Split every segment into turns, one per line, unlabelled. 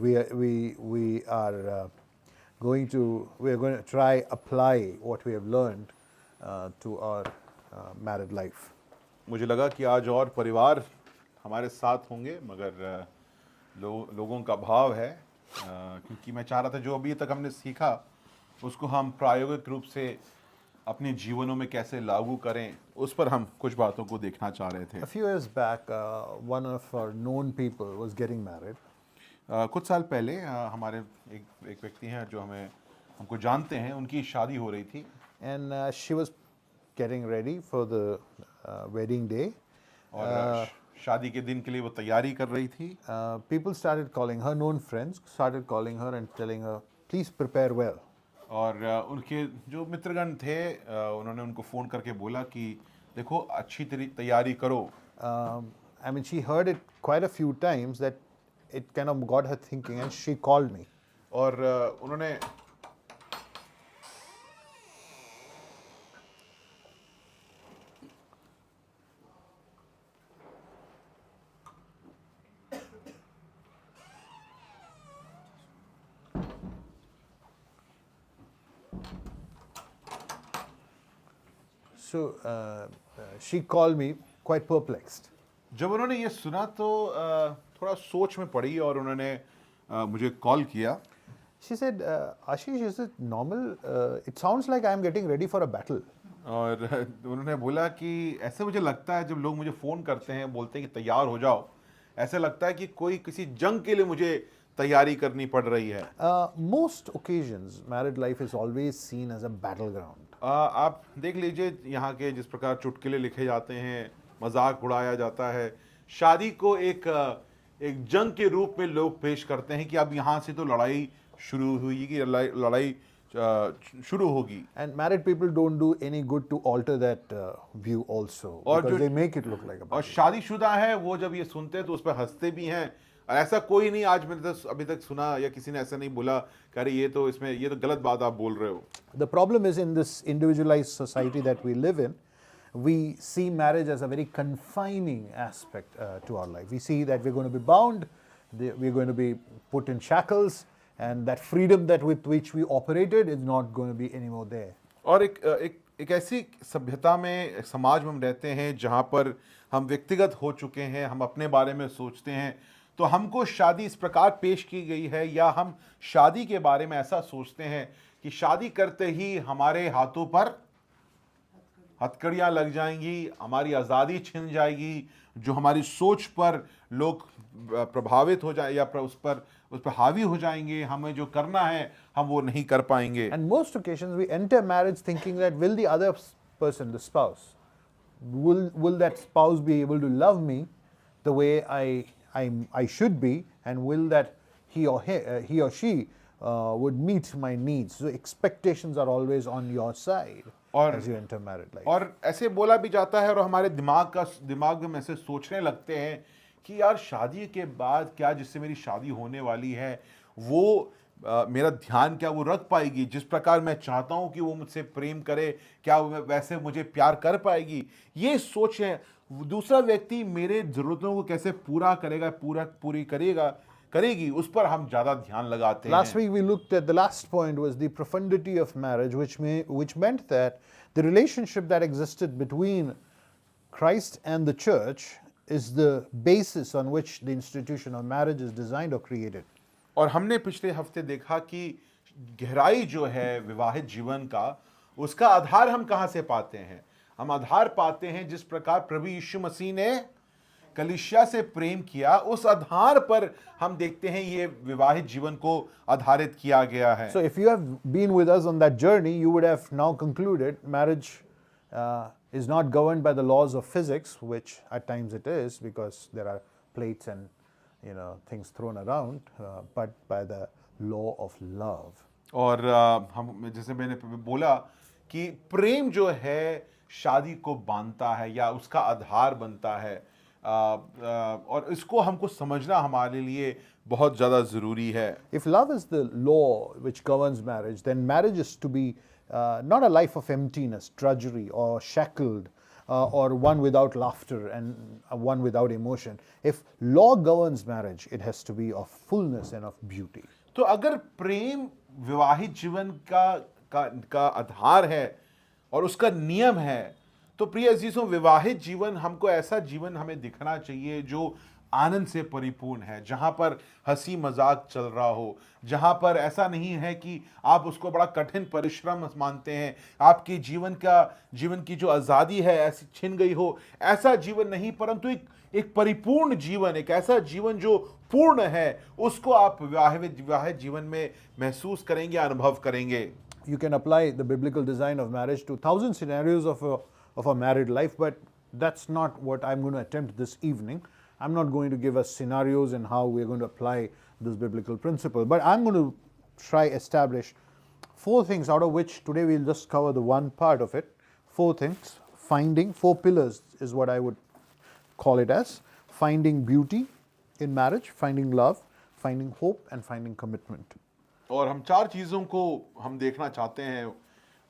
We are going to try apply what we have learned to our married life.
मुझे लगा कि आज और परिवार हमारे साथ होंगे, मगर लोगों का भाव है, क्योंकि मैं चाह रहा था जो अभी तक हमने सीखा उसको हम प्रायोगिक रूप से अपने जीवनों में कैसे लागू करें, उस पर हम कुछ बातों को देखना चाह रहे थे।
A few years back, one of our known people was getting married.
कुछ साल पहले हमारे एक व्यक्ति हैं जो हमको जानते हैं, उनकी शादी हो रही थी
And she was getting ready for the wedding day.
और शादी के दिन के लिए वो तैयारी कर रही थी।
People started calling her, known friends started calling her and telling her, please prepare well.
और उनके जो मित्रगण थे उन्होंने उनको फ़ोन करके बोला कि देखो अच्छी तैयारी करो।
I mean, she heard it quite a few times that it kind of got her thinking, and she called me.
और उन्होंने
So she called me quite perplexed.
जब उन्होंने ये सुना तो थोड़ा सोच में पड़ी और उन्होंने मुझे कॉल किया।
She said, Ashish, is it normal? It sounds like I am getting ready for a battle.
और उन्होंने बोला कि ऐसे मुझे लगता है जब लोग मुझे फ़ोन करते हैं, बोलते हैं कि तैयार हो जाओ, ऐसा लगता है कि कोई किसी जंग के लिए मुझे तैयारी करनी पड़ रही है।
Most occasions, married life is always seen as a battleground.
आप देख लीजिए यहाँ के जिस प्रकार चुटकुले लिखे जाते हैं, मजाक उड़ाया जाता है, शादी को एक जंग के रूप में लोग पेश करते हैं कि अब यहाँ से तो लड़ाई शुरू हुई कि लड़ाई शुरू होगी।
And married people don't do any good to alter that view also, because they make it look like a
और
battle.
शादीशुदा है वो जब ये सुनते हैं तो उस पर हंसते भी हैं। ऐसा कोई नहीं आज मैंने अभी तक सुना या किसी ने ऐसा नहीं बोला कि अरे ये तो गलत बात आप बोल रहे हो।
The problem is, in this individualized society that we live in, we see marriage as a very confining aspect to our life. We see that we're going to be bound, we're going to be put in shackles, and that freedom that with which we operated is not going to be anymore there.
और एक ऐसी सभ्यता में, समाज में हम रहते हैं जहाँ पर हम व्यक्तिगत हो चुके हैं, हम अपने बारे में सोचते हैं, तो हमको शादी इस प्रकार पेश की गई है या हम शादी के बारे में ऐसा सोचते हैं कि शादी करते ही हमारे हाथों पर हथकड़ियाँ लग जाएंगी, हमारी आज़ादी छिन जाएगी, जो हमारी सोच पर लोग प्रभावित हो जाए या उस पर हावी हो जाएंगे, हमें जो करना है हम वो नहीं कर पाएंगे।
And most occasions we enter marriage thinking that will the other person, the spouse, will that spouse be able to love me the way I should be, and will that he or she would meet my needs. So expectations are always on your side as you enter married life.
और ऐसे बोला भी जाता है और हमारे दिमाग में ऐसे सोचने लगते हैं कि यार शादी के बाद क्या जिससे मेरी शादी होने वाली है वो मेरा ध्यान क्या वो रख पाएगी, जिस प्रकार मैं चाहता हूँ कि वो मुझसे प्रेम करे क्या वैसे मुझे प्यार कर पाएगी। ये सोच है दूसरा व्यक्ति मेरे ज़रूरतों को कैसे पूरा करेगी, उस पर हम ज़्यादा ध्यान लगाते हैं।
Last week we looked at the last point was the profundity of marriage, which meant that the relationship that existed between Christ and the church is the basis on which the institution of marriage is designed or created.
और हमने पिछले हफ्ते देखा कि गहराई जो है विवाहित जीवन का, उसका आधार हम कहाँ से पाते हैं? हम आधार पाते हैं जिस प्रकार प्रभु यीशु मसीह ने कलीसिया से प्रेम किया, उस आधार पर हम देखते हैं ये विवाहित जीवन को आधारित किया गया है।
So if you have been with us on that journey, you would have now concluded marriage is not governed by the laws of physics, which at times it is because there are plates and things thrown around, but by the law of love.
और हम जैसे मैंने बोला कि प्रेम जो है शादी को बांधता है या उसका आधार बनता है, और इसको हमको समझना हमारे लिए बहुत ज़्यादा ज़रूरी है।
If love is the law which governs marriage, then marriage is to be not a life of emptiness, drudgery, or shackled or one without laughter and one without emotion. If law governs marriage, it has to be of fullness and of beauty.
तो अगर प्रेम विवाहित जीवन का आधार है और उसका नियम है, तो प्रिय अजीजों, विवाहित जीवन हमको ऐसा जीवन हमें दिखना चाहिए जो आनंद से परिपूर्ण है, जहां पर हंसी मजाक चल रहा हो, जहां पर ऐसा नहीं है कि आप उसको बड़ा कठिन परिश्रम मानते हैं, आपकी जीवन की जो आज़ादी है ऐसी छिन गई हो, ऐसा जीवन नहीं, परंतु एक परिपूर्ण जीवन, एक ऐसा जीवन जो पूर्ण है, उसको आप विवाहित जीवन में महसूस करेंगे, अनुभव करेंगे.
You can apply the biblical design of marriage to 1,000 scenarios of a married life, but that's not what I'm going to attempt this evening. I'm not going to give us scenarios and how we're going to apply this biblical principle, but I'm going to try establish 4 things, out of which today we'll just cover the one part of it. 4 things, 4 pillars is what I would call it as: finding beauty in marriage, finding love, finding hope, and finding commitment.
और हम 4 चीज़ों को हम देखना चाहते हैं.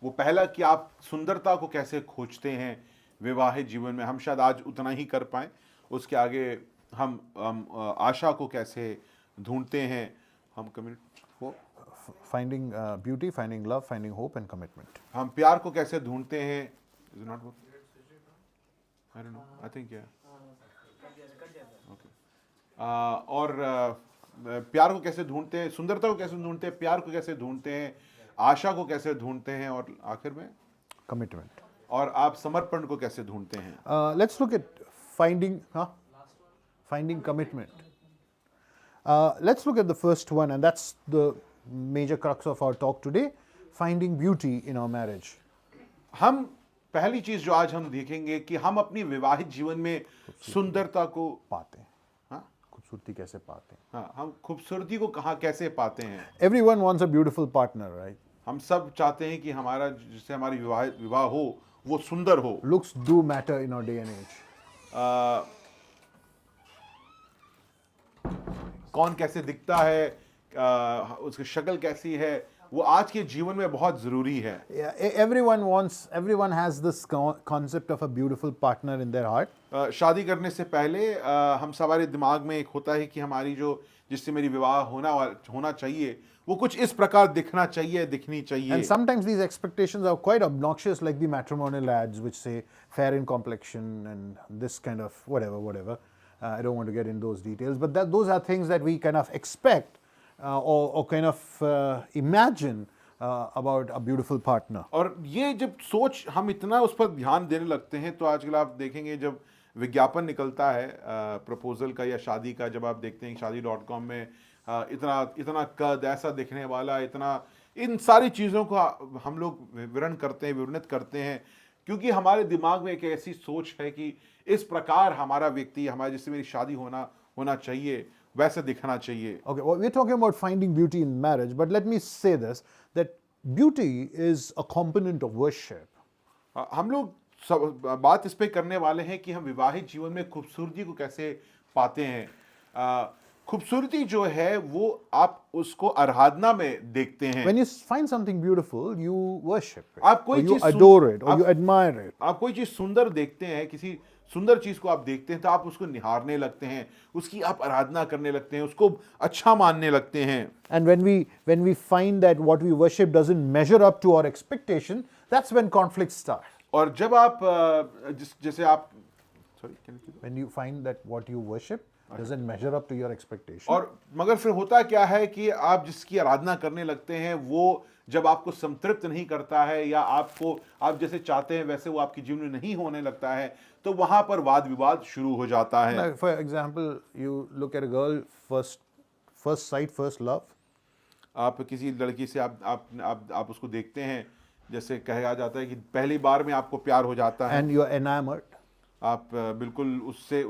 वो पहला कि आप सुंदरता को कैसे खोजते हैं विवाहित जीवन में, हम शायद आज उतना ही कर पाएं. उसके आगे हम आशा को कैसे ढूंढते हैं, हम
finding beauty, finding love, finding hope, and commitment.
हम प्यार को कैसे ढूंढते हैं. Is it not working? I don't know. I think yeah. Okay. और प्यार को कैसे ढूंढते हैं, सुंदरता को कैसे ढूंढते हैं, प्यार को कैसे ढूंढते हैं, आशा को कैसे ढूंढते हैं, और आखिर में
Commitment.
और आप समर्पण को कैसे ढूंढते हैं.
Let's look at finding commitment. Let's look at the first one, and that's the major crux of our talk today: finding beauty in our marriage.
हम पहली चीज जो आज हम देखेंगे कि हम अपनी विवाहित जीवन में सुंदरता को
पाते हैं. खूबसूरती कैसे पाते हैं.
हाँ, हम खूबसूरती को कहाँ कैसे पाते हैं.
Everyone wants a beautiful partner, right?
हम सब चाहते हैं कि हमारा जिससे हमारी विवाह हो वो सुंदर हो.
Looks do matter in our day and age.
कौन कैसे दिखता है, उसकी शक्ल कैसी है, वो आज के जीवन में बहुत जरूरी है.
Everyone has this concept of a beautiful partner in their heart.
शादी करने से पहले हम सवारे दिमाग में एक होता है कि हमारी जिससे मेरी विवाह होना चाहिए वो कुछ इस प्रकार दिखना चाहिए, दिखनी चाहिए.
And sometimes these expectations are quite obnoxious, like the matrimonial ads which say fair in complexion and this kind of whatever. I don't want to get in those details, but those are things that we kind of expect or kind of imagine about a beautiful partner.
और ये जब सोच हम इतना उस पर ध्यान देने लगते हैं, तो आजकल आप देखेंगे जब विज्ञापन निकलता है प्रपोजल का या शादी का, जब आप देखते हैं शादी.com में इतना कद, ऐसा दिखने वाला, इन सारी चीज़ों को हम लोग विवरणित करते हैं, क्योंकि हमारे दिमाग में एक ऐसी सोच है कि इस प्रकार हमारा व्यक्ति, हमारे जिससे मेरी शादी होना चाहिए, वैसे दिखना चाहिए.
Okay, well, we're talking about finding beauty in marriage, but let me say this, that beauty is a component of worship.
हम लोग बात इस पे करने वाले हैं कि हम विवाहित जीवन में खूबसूरती को कैसे पाते हैं. खूबसूरती जो है वो आप उसको आराधना में देखते हैं.
When you find something beautiful, you worship it,
आप कोई
or you
चीज
adore it, or you admire it.
आप कोई चीज सुंदर देखते हैं, किसी सुंदर चीज को आप देखते हैं तो आप उसको निहारने लगते हैं, उसकी आप आराधना करने लगते हैं, उसको अच्छा मानने लगते हैं.
And when we find that what we worship doesn't measure up to our expectation, that's when conflicts start.
और जब आप जैसे आप
when you find that what you worship doesn't measure up to your expectation.
और मगर फिर होता क्या है कि आप जिसकी आराधना करने लगते हैं वो जब आपको संतृप्त नहीं करता है, या आप जैसे चाहते हैं वैसे वो आपके जीवन में नहीं होने लगता है, तो वहां पर वाद विवाद शुरू हो जाता है.
Like for example, you look at a girl, first sight, first love.
आप किसी लड़की से आप उसको देखते हैं, जैसे कहा जाता है कि पहली बार में आपको प्यार हो जाता है.
And you are enamored.
आप बिल्कुल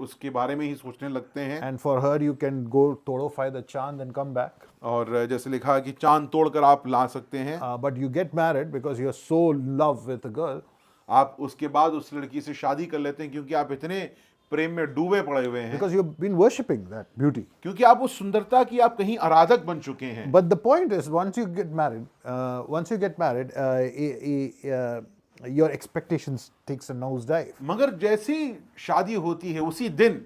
उसके बारे में ही सोचने लगते हैं.
And for her you can go todify the chand and come back.
और जैसे लिखा है कि चांद तोड़कर आप ला सकते हैं.
But you get married because you are so in love with the girl.
आप उसके बाद उस लड़की से शादी कर लेते हैं क्योंकि आप इतने प्रेम में डूबे पड़े हुए हैं.
Because you've been worshipping that beauty.
क्योंकि आप उस सुंदरता की आप कहीं आराधक बन चुके हैं.
But the point is, once you get married, your expectations takes a nosedive.
मगर जैसी शादी होती है उसी दिन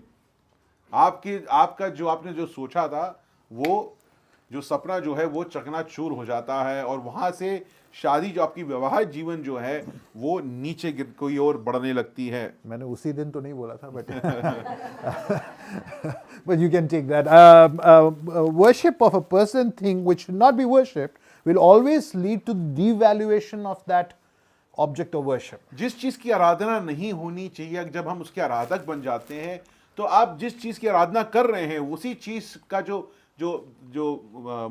आपका जो आपने जो सोचा था वो जो सपना जो है वो चकनाचूर हो जाता है और वहां से शादी जो आपकी वैवाहिक जीवन जो है वो नीचे गिर कोई और बढ़ने लगती है।
मैंने उसी दिन तो नहीं बोला था, but but you can take that. Worship of a person thing which should not be worshipped will always lead to devaluation of that object of worship.
जिस चीज की आराधना नहीं होनी चाहिए जब हम उसके आराधक बन जाते हैं तो आप जिस चीज की आराधना कर रहे हैं उसी चीज का जो जो जो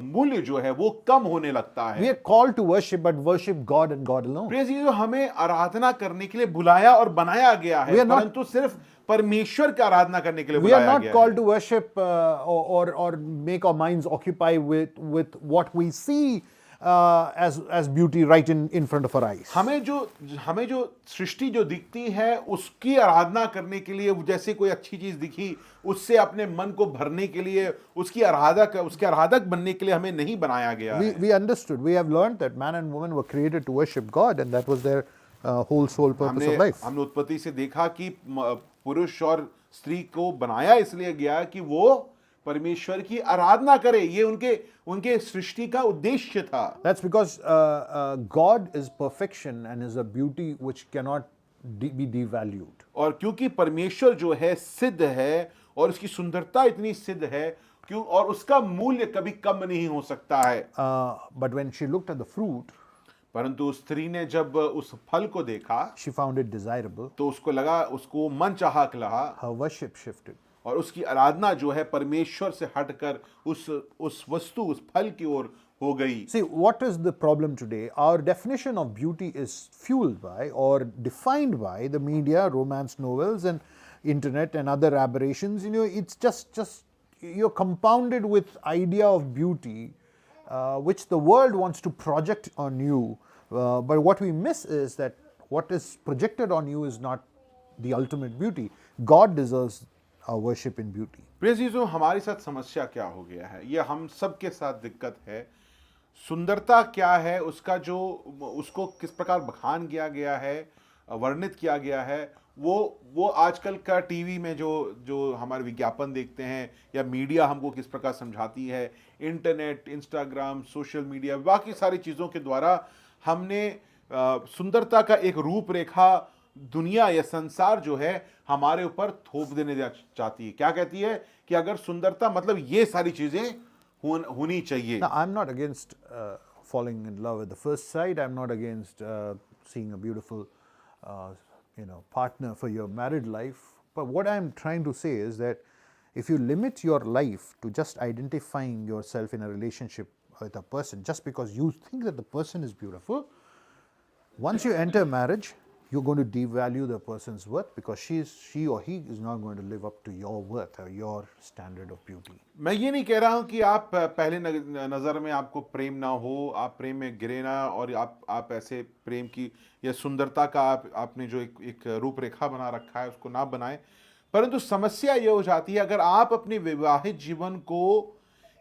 मूल्य जो है वो कम होने लगता
We
है।
are called to worship, but worship God and God alone.
प्रिय जी, जो हमें आराधना करने के लिए बुलाया और बनाया गया
We
है
are not-
परंतु सिर्फ परमेश्वर की आराधना करने के लिए
We are
बुलाया
not
गया
called
है।
to worship or make our minds occupy with what we see as beauty right in front of our eyes.
हमें जो सृष्टि जो दिखती है उसकी आराधना करने के लिए जैसे कोई अच्छी चीज दिखी उससे अपने मन को भरने के लिए उसके आराधक बनने के लिए हमें नहीं बनाया गया है।
We understood, we have learned that man and woman were created to worship God, and that was their whole sole purpose of life.
हमने उत्पत्ति से देखा कि पुरुष और स्त्री को बनाया इसलिए गया कि वो परमेश्वर की आराधना करे, ये उनके सृष्टि का उद्देश्य था।
That's because God is perfection and is a beauty which cannot be devalued.
और क्योंकि परमेश्वर जो है सिद्ध है और उसकी सुंदरता इतनी सिद्ध है क्यों और उसका मूल्य कभी कम नहीं हो सकता है।
But when she looked at the fruit,
परंतु स्त्री ने जब उस फल को देखा
she found it desirable.
तो उसको मन चाहक लगा
Her worship shifted.
और उसकी आराधना जो है परमेश्वर से हटकर उस वस्तु उस फल की ओर हो गई।
See, what is the problem today? Our definition of beauty is fueled by or defined by the media, romance novels, and internet and other aberrations. You know, it's just you're compounded with idea of beauty, which the world wants to project on you. But what we miss is that what is projected on you is not the ultimate beauty. God deserves our worship in beauty.
प्रिय जीजो, हमारे साथ समस्या क्या हो गया है, ये हम सबके साथ दिक्कत है। सुंदरता क्या है, उसको किस प्रकार बखान किया गया है, वर्णित किया गया है, वो आजकल का टीवी में जो हमारे विज्ञापन देखते हैं या मीडिया हमको किस प्रकार समझाती है, इंटरनेट, इंस्टाग्राम, सोशल मीडिया, बाकी सारी चीज़ों के द्वारा हमने सुंदरता का एक रूपरेखा दुनिया या संसार जो है हमारे ऊपर थोप देने चाहती है। क्या कहती है कि अगर सुंदरता मतलब ये सारी चीजें होनी चाहिए।
Now, I'm not against falling in love at the first sight. I'm not against seeing a beautiful, partner for your married life. But what I'm trying to say is that if you limit your life to just identifying yourself in a relationship with a person, just because you think that the person is beautiful, once you enter marriage, you're going to devalue the person's worth because she or he is not going to live up to your worth or your standard of beauty.
मैं ये नहीं कह रहा हूं कि आप पहले नज़र में आपको प्रेम ना हो, आप प्रेम में गिरे ना और आप ऐसे प्रेम की या सुंदरता का आपने जो एक रूपरेखा बना रखा है उसको ना बनाएं। परंतु समस्या ये हो जाती है अगर आप अपने वैवाहिक जीवन को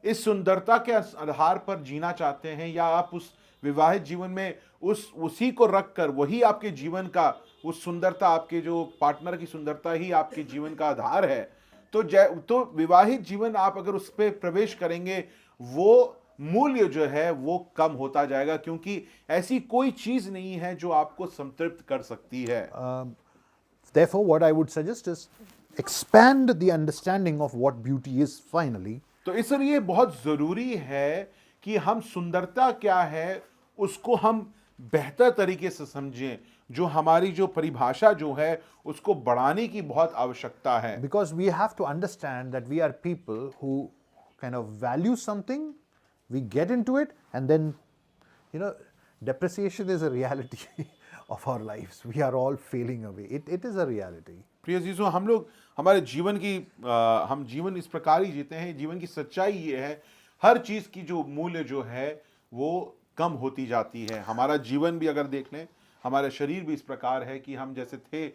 इस सुंदरता के आधार पर जीना चाहते हैं या आप उस विवाहित जीवन में उसी को रखकर वही आपके जीवन का उस सुंदरता, आपके जो पार्टनर की सुंदरता ही आपके जीवन का आधार है, तो विवाहित जीवन आप अगर उस पर प्रवेश करेंगे वो मूल्य जो है वो कम होता जाएगा क्योंकि ऐसी कोई चीज नहीं है जो आपको संतृप्त कर सकती है।
Therefore, what I would suggest is expand the understanding of what beauty is finally.
तो इसलिए बहुत जरूरी है कि हम सुंदरता क्या है उसको हम बेहतर तरीके से समझें, जो हमारी जो परिभाषा जो है उसको बढ़ाने की बहुत आवश्यकता है।
Because we have to understand that we are people who kind of value something, we get into it, and then, depreciation is a reality of our lives. We are all failing away. It is a reality.
प्रिय जीसो, हम लोग हमारे हम जीवन इस प्रकार ही जीते हैं। जीवन की सच्चाई ये है, हर चीज की जो मूल्य जो है वो कम होती जाती है। हमारा जीवन भी अगर देख लें, हमारा शरीर भी इस प्रकार है कि हम जैसे थे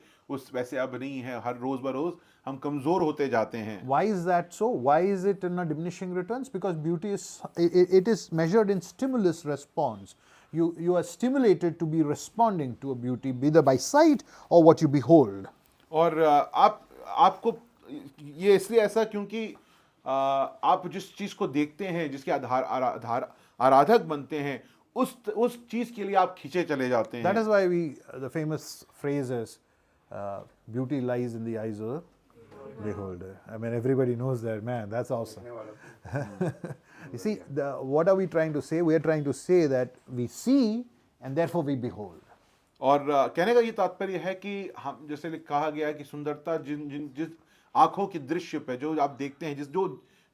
वैसे अब नहीं है। हर रोज बरोज हम कमजोर होते जाते हैं।
Why is that so? Why is it in a diminishing returns? Because beauty is measured in stimulus response. you are stimulated to be responding to a beauty, either by sight or what you behold.
और आपको ये इसलिए ऐसा क्योंकि आप जिस चीज को देखते हैं, जिसके आराधक बनते हैं, उस चीज के लिए आप खींचे चले जाते हैं.
That is why the famous phrase is, beauty lies in the eyes of the beholder. I mean, everybody knows that, man, that's awesome. You see, what are we trying to say? We are trying to say that we see and therefore we behold.
और कहने का ये तात्पर्य है कि हम, जैसे कहा गया है कि सुंदरता जिस आंखों के दृश्य पे जो आप देखते हैं,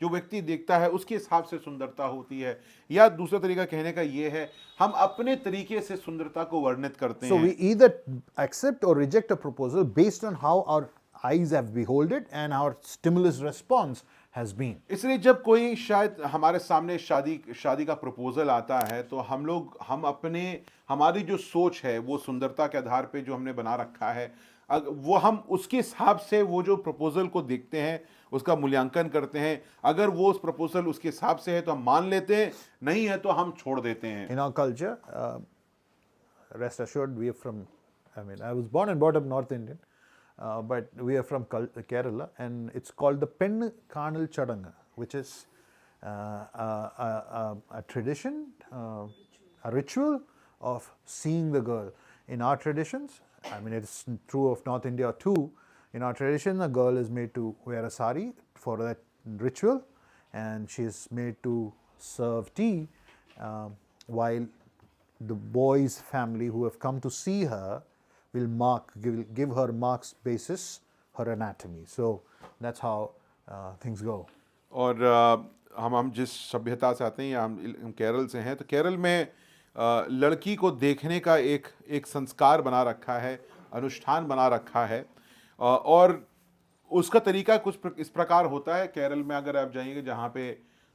जो व्यक्ति देखता है उसके हिसाब से सुंदरता होती है. या दूसरा तरीका कहने का ये है, हम अपने तरीके से सुंदरता को वर्णित करते हैं.
So we either accept or reject a proposal based on how our eyes have beholded and our stimulus response has been.
इसलिए जब कोई शायद हमारे सामने शादी का प्रपोजल आता है, तो हम हमारी जो सोच है वो सुंदरता के आधार पे जो हमने बना रखा है, वो हम उसके हिसाब से वो जो प्रपोजल को देखते हैं, उसका मूल्यांकन करते हैं. अगर वो उस प्रपोजल उसके हिसाब से है तो हम मान लेते हैं, नहीं है तो हम छोड़ देते हैं.
In our culture, rest assured, we are from, I was born and brought up North Indian, but we are from Kerala, and it's called the Pen Karnal Chadanga, which is a tradition, a ritual of seeing the girl. In our traditions, it's true of North India too. In our tradition, a girl is made to wear a sari for that ritual, and she is made to serve tea, while the boy's family who have come to see her will give her marks basis her anatomy. So that's how things go.
और हम जिस सभ्यता से आते हैं, या हम केरल से हैं, तो केरल में लड़की को देखने का एक संस्कार बना रखा है, अनुष्ठान बना रखा है. और उसका तरीका कुछ इस प्रकार होता है. केरल में अगर आप जाइएगा जहाँ पे,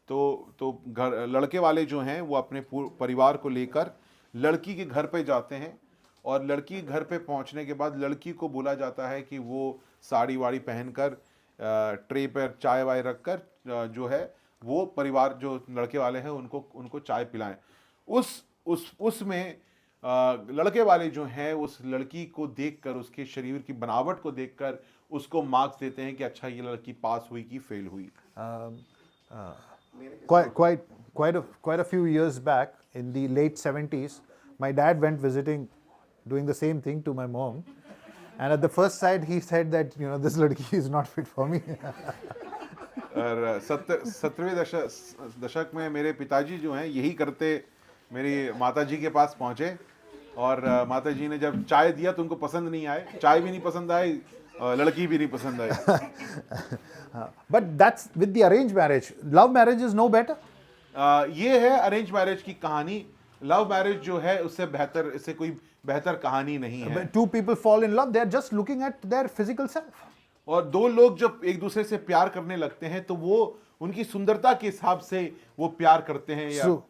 तो लड़के वाले जो हैं वो अपने परिवार को लेकर लड़की के घर पे जाते हैं, और लड़की के घर पे पहुंचने के बाद लड़की को बोला जाता है कि वो साड़ी वाड़ी पहनकर ट्रे पर चाय वाय रखकर जो है वो परिवार जो लड़के वाले हैं उनको चाय पिलाएं. उसमें लड़के वाले जो हैं उस लड़की को देखकर, उसके शरीर की बनावट को देखकर उसको मार्क्स देते हैं कि अच्छा ये लड़की पास हुई कि फेल हुई.
Quite a few years back, in the late 70s, my dad went visiting, doing the same thing to my mom, and at the first sight he said that this ladki is not fit for me.
और 70वें दशक में मेरे पिताजी जो हैं यही करते मेरी माताजी के पास पहुंचे, और माताजी ने जब चाय दिया तो उनको पसंद नहीं आए, चाय भी नहीं पसंद आई, लड़की भी नहीं पसंद आई.
But that's with the arranged marriage. Love marriage is no better.
ये है अरेंज मैरिज की कहानी. लव मैरिज जो है इससे कोई बेहतर कहानी नहीं है.
When two people fall in love, they are just looking at their physical self.
और दो लोग जब एक दूसरे से प्यार करने लगते हैं तो वो उनकी सुंदरता के हिसाब से वो प्यार करते हैं.
So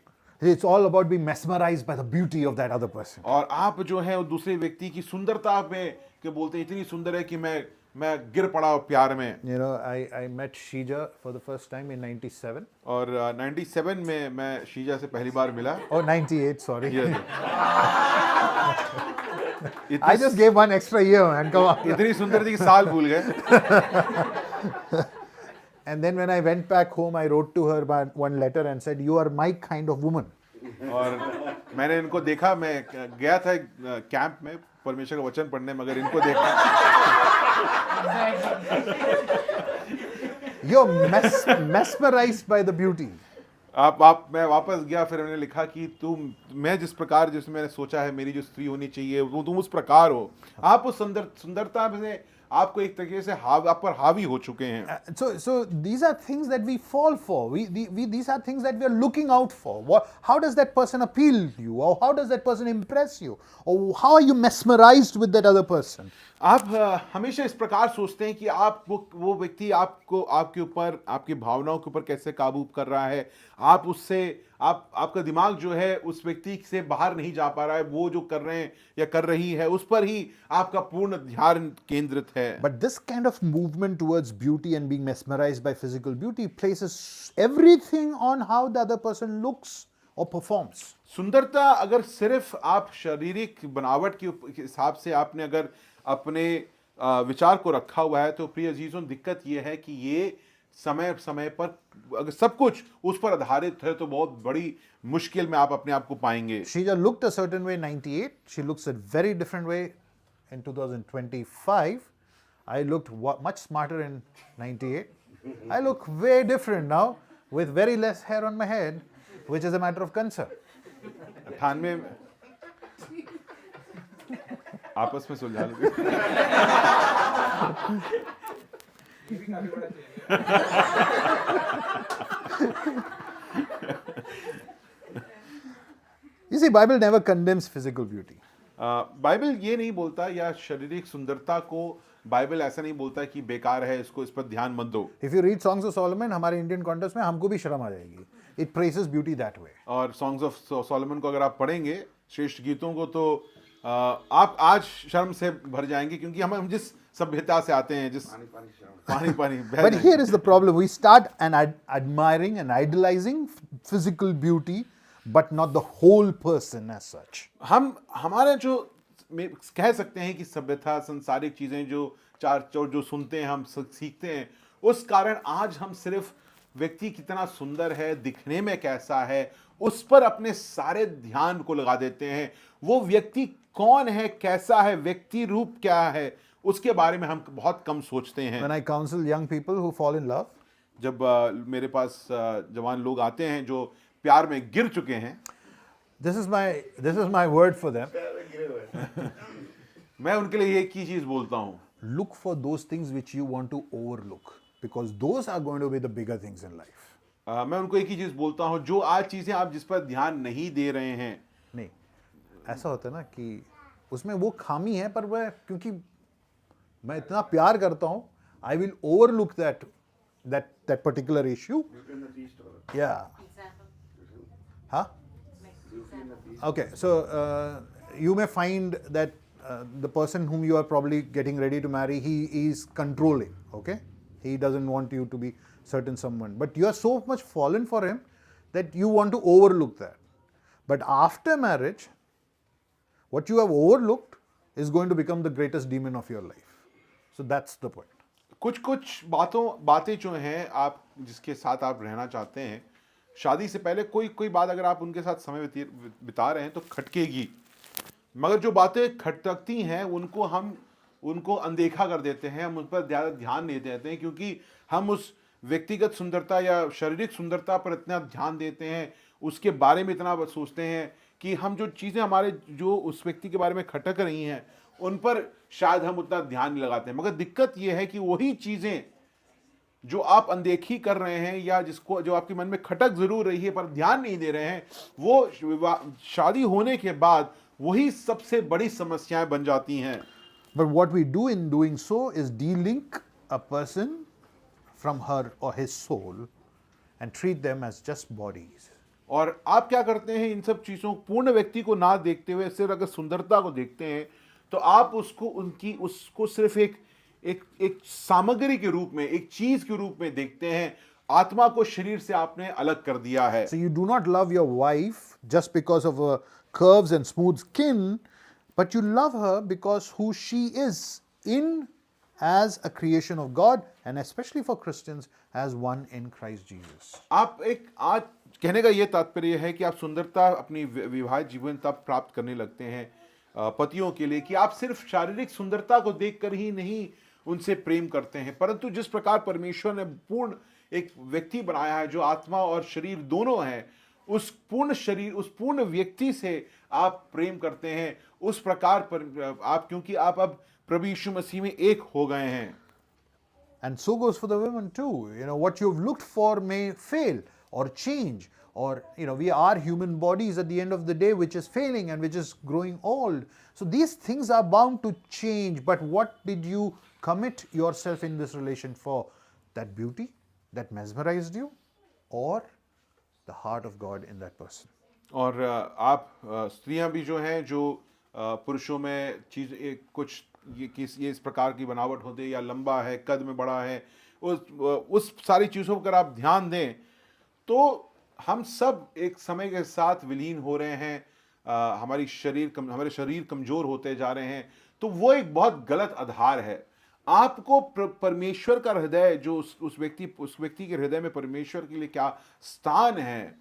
it's all about being mesmerized by the beauty of that other person.
और आप जो है वो दूसरे व्यक्ति की सुंदरता पे के बोलते हैं इतनी सुंदर है कि मैं गिर पड़ा प्यार में.
I met Sheija for the first time in 97.
और 97 में मैं शीजा से पहली बार मिला.
Oh, 98, sorry.
Yes.
I just gave one extra year, man. Come on.
इतनी सुंदर थी कि साल भूल गए.
And then when I went back home, I wrote to her one letter and said, "You are my kind of woman."
और मैंने इनको देखा, मैं गया था कैंप में परमेश्वर का वचन पढ़ने, मगर इनको देखा.
You're mesmerized by the beauty.
मैं वापस गया, फिर मैंने लिखा कि मैं जिस प्रकार जिसमें मैंने सोचा है मेरी जो स्त्री होनी चाहिए वो तुम उस प्रकार हो. आप उस सुंदरता में आपको एक तरीके से आप पर हावी हो चुके हैं.
So these are things that we fall for. These are things that we are looking out for. How does that person appeal to you, or how does that person impress you, or how are you mesmerized with that other person?
आप हमेशा इस प्रकार सोचते हैं कि आप वो व्यक्ति आपको आपके ऊपर, आपकी भावनाओं के ऊपर कैसे काबू कर रहा है. आप उससे आपका दिमाग जो है उस व्यक्ति से बाहर नहीं जा पा रहा है. वो जो कर रहे हैं या कर रही है उस पर ही आपका पूर्ण ध्यान केंद्रित है.
But this kind of movement towards beauty and being mesmerized by physical beauty places everything on how the other person looks or performs.
सुंदरता अगर सिर्फ आप शारीरिक बनावट के हिसाब से आपने अगर अपने विचार को रखा हुआ है तो प्रिय अजीजों दिक्कत ये है कि ये समय समय पर अगर सब कुछ उस पर आधारित है तो बहुत बड़ी मुश्किल में आप अपने आप को पाएंगे.
Sheila looked a certain way in 98. She looks a very different way in 2025. I looked much smarter in 98. I look way different now with very less hair on my head, which is a matter of concern.
98 आपस में सुलझा लो.
You see, Bible never condemns physical beauty.
Bible ये नहीं बोलता या शारीरिक सुंदरता को बाइबल ऐसा नहीं बोलता कि बेकार है इसको इस पर ध्यान मत दो.
If you read Songs of Solomon, हमारे इंडियन कॉन्टेक्स्ट में हमको भी शर्म आ जाएगी. It praises beauty that way.
और सॉन्ग्स ऑफ सोलोमन को अगर आप पढ़ेंगे श्रेष्ठ गीतों को तो आप आज शर्म से भर जाएंगे क्योंकि हम जिस सभ्यता से आते हैं जिस पानी बह
But
जाएंगे.
here is the problem. We start admiring and idolizing physical beauty, but not the whole person as such.
हम हमारे जो कह सकते हैं कि सभ्यता संसारिक चीजें जो सुनते हैं हम सीखते हैं उस कारण आज हम सिर्फ व्यक्ति कितना सुंदर है दिखने में कैसा है उस पर अपने सारे ध्यान को लगा देते हैं. वो व्यक्ति कौन है कैसा है व्यक्ति रूप क्या है उसके बारे में हम बहुत कम सोचते हैं.
When I counsel young people who fall in love,
जब मेरे पास जवान लोग आते हैं जो प्यार में गिर चुके हैं
this is my word for them.
मैं उनके लिए एक ही चीज बोलता हूँ.
Look for those things which you want to overlook, because those are going to be the bigger things in life.
मैं उनको एक ही चीज बोलता हूँ जो आज चीजें आप जिस पर ध्यान नहीं दे रहे हैं.
नहीं, ऐसा होता है ना कि उसमें वो खामी है पर वह क्योंकि मैं इतना प्यार करता हूँ, I will overlook that particular issue. Yeah. Huh? Okay, so you may find that the person whom you are probably getting ready to marry, he is controlling, okay? He doesn't want you to be certain someone. But you are so much fallen for him that you want to overlook that. But after marriage, what you have overlooked is going to become the greatest demon of your life. So that's the point.
कुछ बातें जो हैं आप जिसके साथ आप रहना चाहते हैं शादी से पहले कोई बात अगर आप उनके साथ समय बिता रहे हैं तो खटकेगी. मगर जो बातें खटकती हैं उनको अनदेखा कर देते हैं. हम उन पर ज़्यादा ध्यान नहीं देते हैं क्योंकि हम उस व्यक्तिगत सुंदरता या शारीरिक सुंदरता पर इतना ध्यान देते हैं उसके बारे में इतना सोचते हैं कि हम जो चीज़ें हमारे जो उस व्यक्ति के बारे में खटक रही हैं उन पर शायद हम उतना ध्यान नहीं लगाते हैं. मगर दिक्कत यह है कि वही चीज़ें जो आप अनदेखी कर रहे हैं या जो आपके मन में खटक जरूर रही है पर ध्यान नहीं दे रहे हैं वो शादी होने के बाद वही सबसे बड़ी समस्याएं बन जाती हैं.
But what we do in doing so is de-link a person from her or his soul and treat them as just bodies.
और आप क्या करते हैं इन सब चीज़ों पूर्ण व्यक्ति को ना देखते हुए सिर्फ अगर सुंदरता को देखते हैं तो आप उसको सिर्फ एक सामग्री के रूप में एक चीज के रूप में देखते हैं. आत्मा को शरीर से आपने अलग कर दिया है.
So you do not love your wife just because of her curves and smooth skin, but you love her because who she is in as a creation of God, and especially for Christians as one in Christ Jesus.
आप आज कहने का ये तात्पर्य है कि आप सुंदरता अपनी विवाहित जीवन तब प्राप्त करने लगते हैं पतियों के लिए कि आप सिर्फ शारीरिक सुंदरता को देखकर ही नहीं उनसे प्रेम करते हैं परंतु जिस प्रकार परमेश्वर ने पूर्ण एक व्यक्ति बनाया है जो आत्मा और शरीर दोनों हैं उस पूर्ण व्यक्ति से आप प्रेम करते हैं. उस प्रकार पर आप क्योंकि आप अब प्रभु यीशु मसीह में एक हो गए हैं.
And so goes for the women too. You know, what you've looked for may fail or change, or we are human bodies at the end of the day which is failing and which is growing old. So these things are bound to change, but what did you commit yourself in this relation for? That beauty that mesmerized you, or the heart of God in that person?
और आप स्त्रियां भी जो हैं जो पुरुषों में कुछ ये इस प्रकार की बनावट होती है या लंबा है कद में बड़ा है उस सारी चीज़ों पर आप ध्यान दें तो हम सब एक समय के साथ विलीन हो रहे हैं, हमारे शरीर कमजोर होते जा रहे हैं, तो वो एक बहुत गलत आधार है। आपको परमेश्वर का हृदय जो उस व्यक्ति के हृदय में परमेश्वर के लिए क्या स्थान है,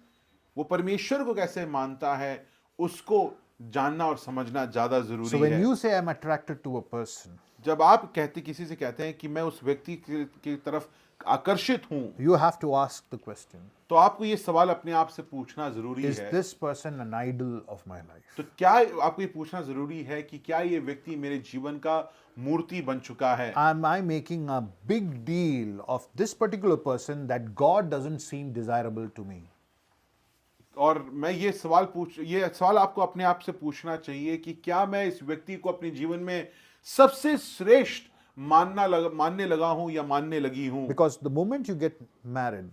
वो परमेश्वर को कैसे मानता है, उसको जानना और समझना ज्यादा
So
जरूरी
when
है।
you say I'm attracted to a person,
जब आप किसी से कहते हैं कि मैं उस व्यक्ति की तरफ आकर्षित हूं,
you have to ask the question,
तो आपको ये सवाल अपने आप से पूछना जरूरी
is
है।
this person an idol of my life?
तो क्या आपको ये पूछना जरूरी है कि क्या ये व्यक्ति मेरे जीवन का मूर्ति बन चुका है?
Am I making a big deal of this particular person that God doesn't seem desirable to me?
और मैं ये सवाल आपको अपने आप से पूछना चाहिए कि क्या मैं इस व्यक्ति को अपने जीवन में सबसे श्रेष्ठ मानने लगा हूं या मानने लगी हूं?
Because the moment you get married,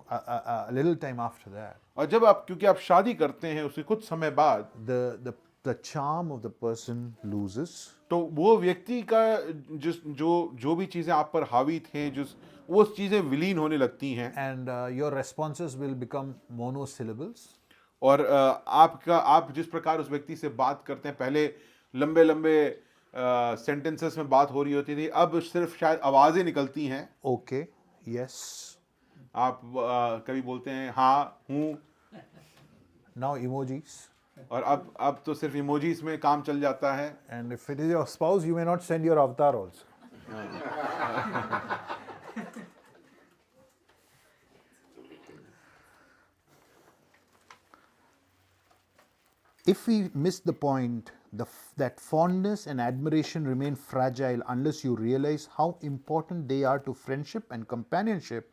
a little time after that,
और जब क्योंकि आप शादी करते हैं उसके कुछ समय बाद
the charm of the person loses,
तो वो व्यक्ति का जो भी चीजें आप पर हावी थे, वो चीजें विलीन होने लगती हैं,
and your responses will become monosyllables.
और आप जिस प्रकार उस व्यक्ति से बात करते हैं, पहले लंबे लंबे सेंटेंसेस में बात हो रही होती थी, अब सिर्फ शायद आवाजें निकलती हैं।
Okay, yes.
आप कभी बोलते हैं हाँ, हूँ,
Now emojis.
और अब तो सिर्फ इमोजीज में काम चल जाता है।
And if it is your spouse, you may not send your avatar also. If we miss the point, that fondness and admiration remain fragile unless you realize how important they are to friendship and companionship.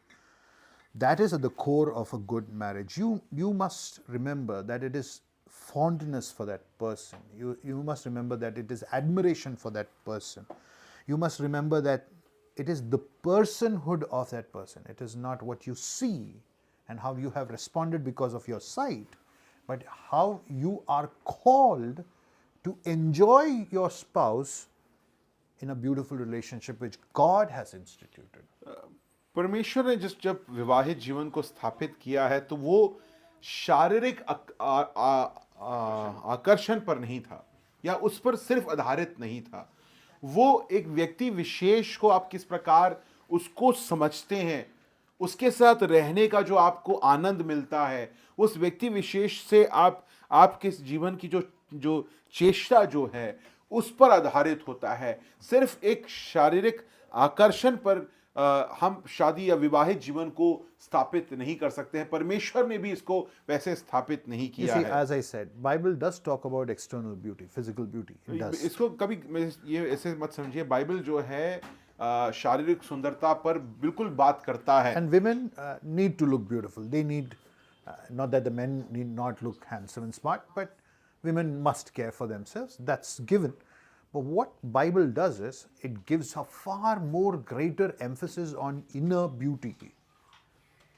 That is at the core of a good marriage. You must remember that it is fondness for that person. You must remember that it is admiration for that person. You must remember that it is the personhood of that person. It is not what you see and how you have responded because of your sight, but how you are called to enjoy your spouse in a beautiful relationship which God has instituted.
परमेश्वर ने जब विवाहित जीवन को स्थापित किया है, तो वो शारीरिक आकर्षण पर नहीं था या उस पर सिर्फ आधारित नहीं था। वो एक व्यक्ति विशेष को आप किस प्रकार उसको समझते हैं, उसके साथ रहने का जो आपको आनंद मिलता है, उस व्यक्ति विशेष से आपके जीवन की जो चेष्टा जो है उस पर आधारित होता है। सिर्फ एक शारीरिक आकर्षण पर हम शादी या विवाहित जीवन को स्थापित नहीं कर सकते हैं। परमेश्वर ने भी इसको वैसे स्थापित नहीं किया है।
As I said, Bible does talk about external beauty, physical beauty. It does.
इसको कभी ये ऐसे मत समझिए, बाइबल जो है शारीरिक सुंदरता पर बिल्कुल बात करता है।
And women need to look beautiful. They need, not that the men need not look handsome and smart, but women must care for themselves. That's given. But what Bible does is, it gives a far more greater emphasis on inner beauty.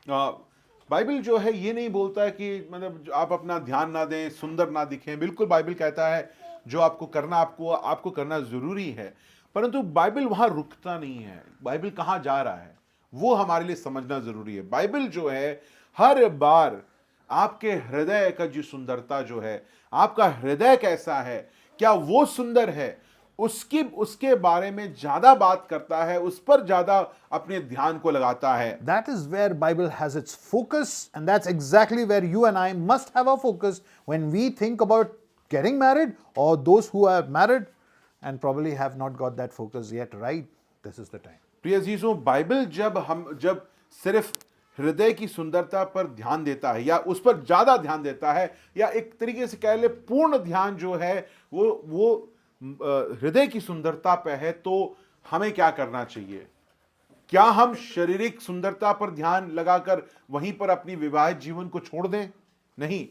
Bible जो है ये नहीं बोलता है कि मतलब आप अपना ध्यान ना दें, सुंदर ना दिखें। बिल्कुल बाइबल कहता है जो आपको करना जरूरी है, परंतु बाइबल वहां रुकता नहीं है। बाइबल कहाँ जा रहा है वो हमारे लिए समझना जरूरी है। बाइबल जो है हर बार आपके हृदय का जो सुंदरता जो है, आपका हृदय कैसा है, क्या वो सुंदर है, उसके बारे में ज्यादा बात करता है, उस पर ज्यादा अपने ध्यान को लगाता है।
That is where Bible has its focus, and that's exactly where you and I must have our focus when we think about getting married, or those who are married and probably have not got that focus yet right. This is the time.
प्रिय अजीजों, Bible जब सिर्फ हृदय की सुंदरता पर ध्यान देता है या उस पर ज्यादा ध्यान देता है, या एक तरीके से कह ले पूर्ण ध्यान जो है वो हृदय की सुंदरता पे है, तो हमें क्या करना चाहिए? क्या हम शारीरिक सुंदरता पर ध्यान लगाकर वहीं पर अपनी विवाहित जीवन को छोड़ दें? नहीं,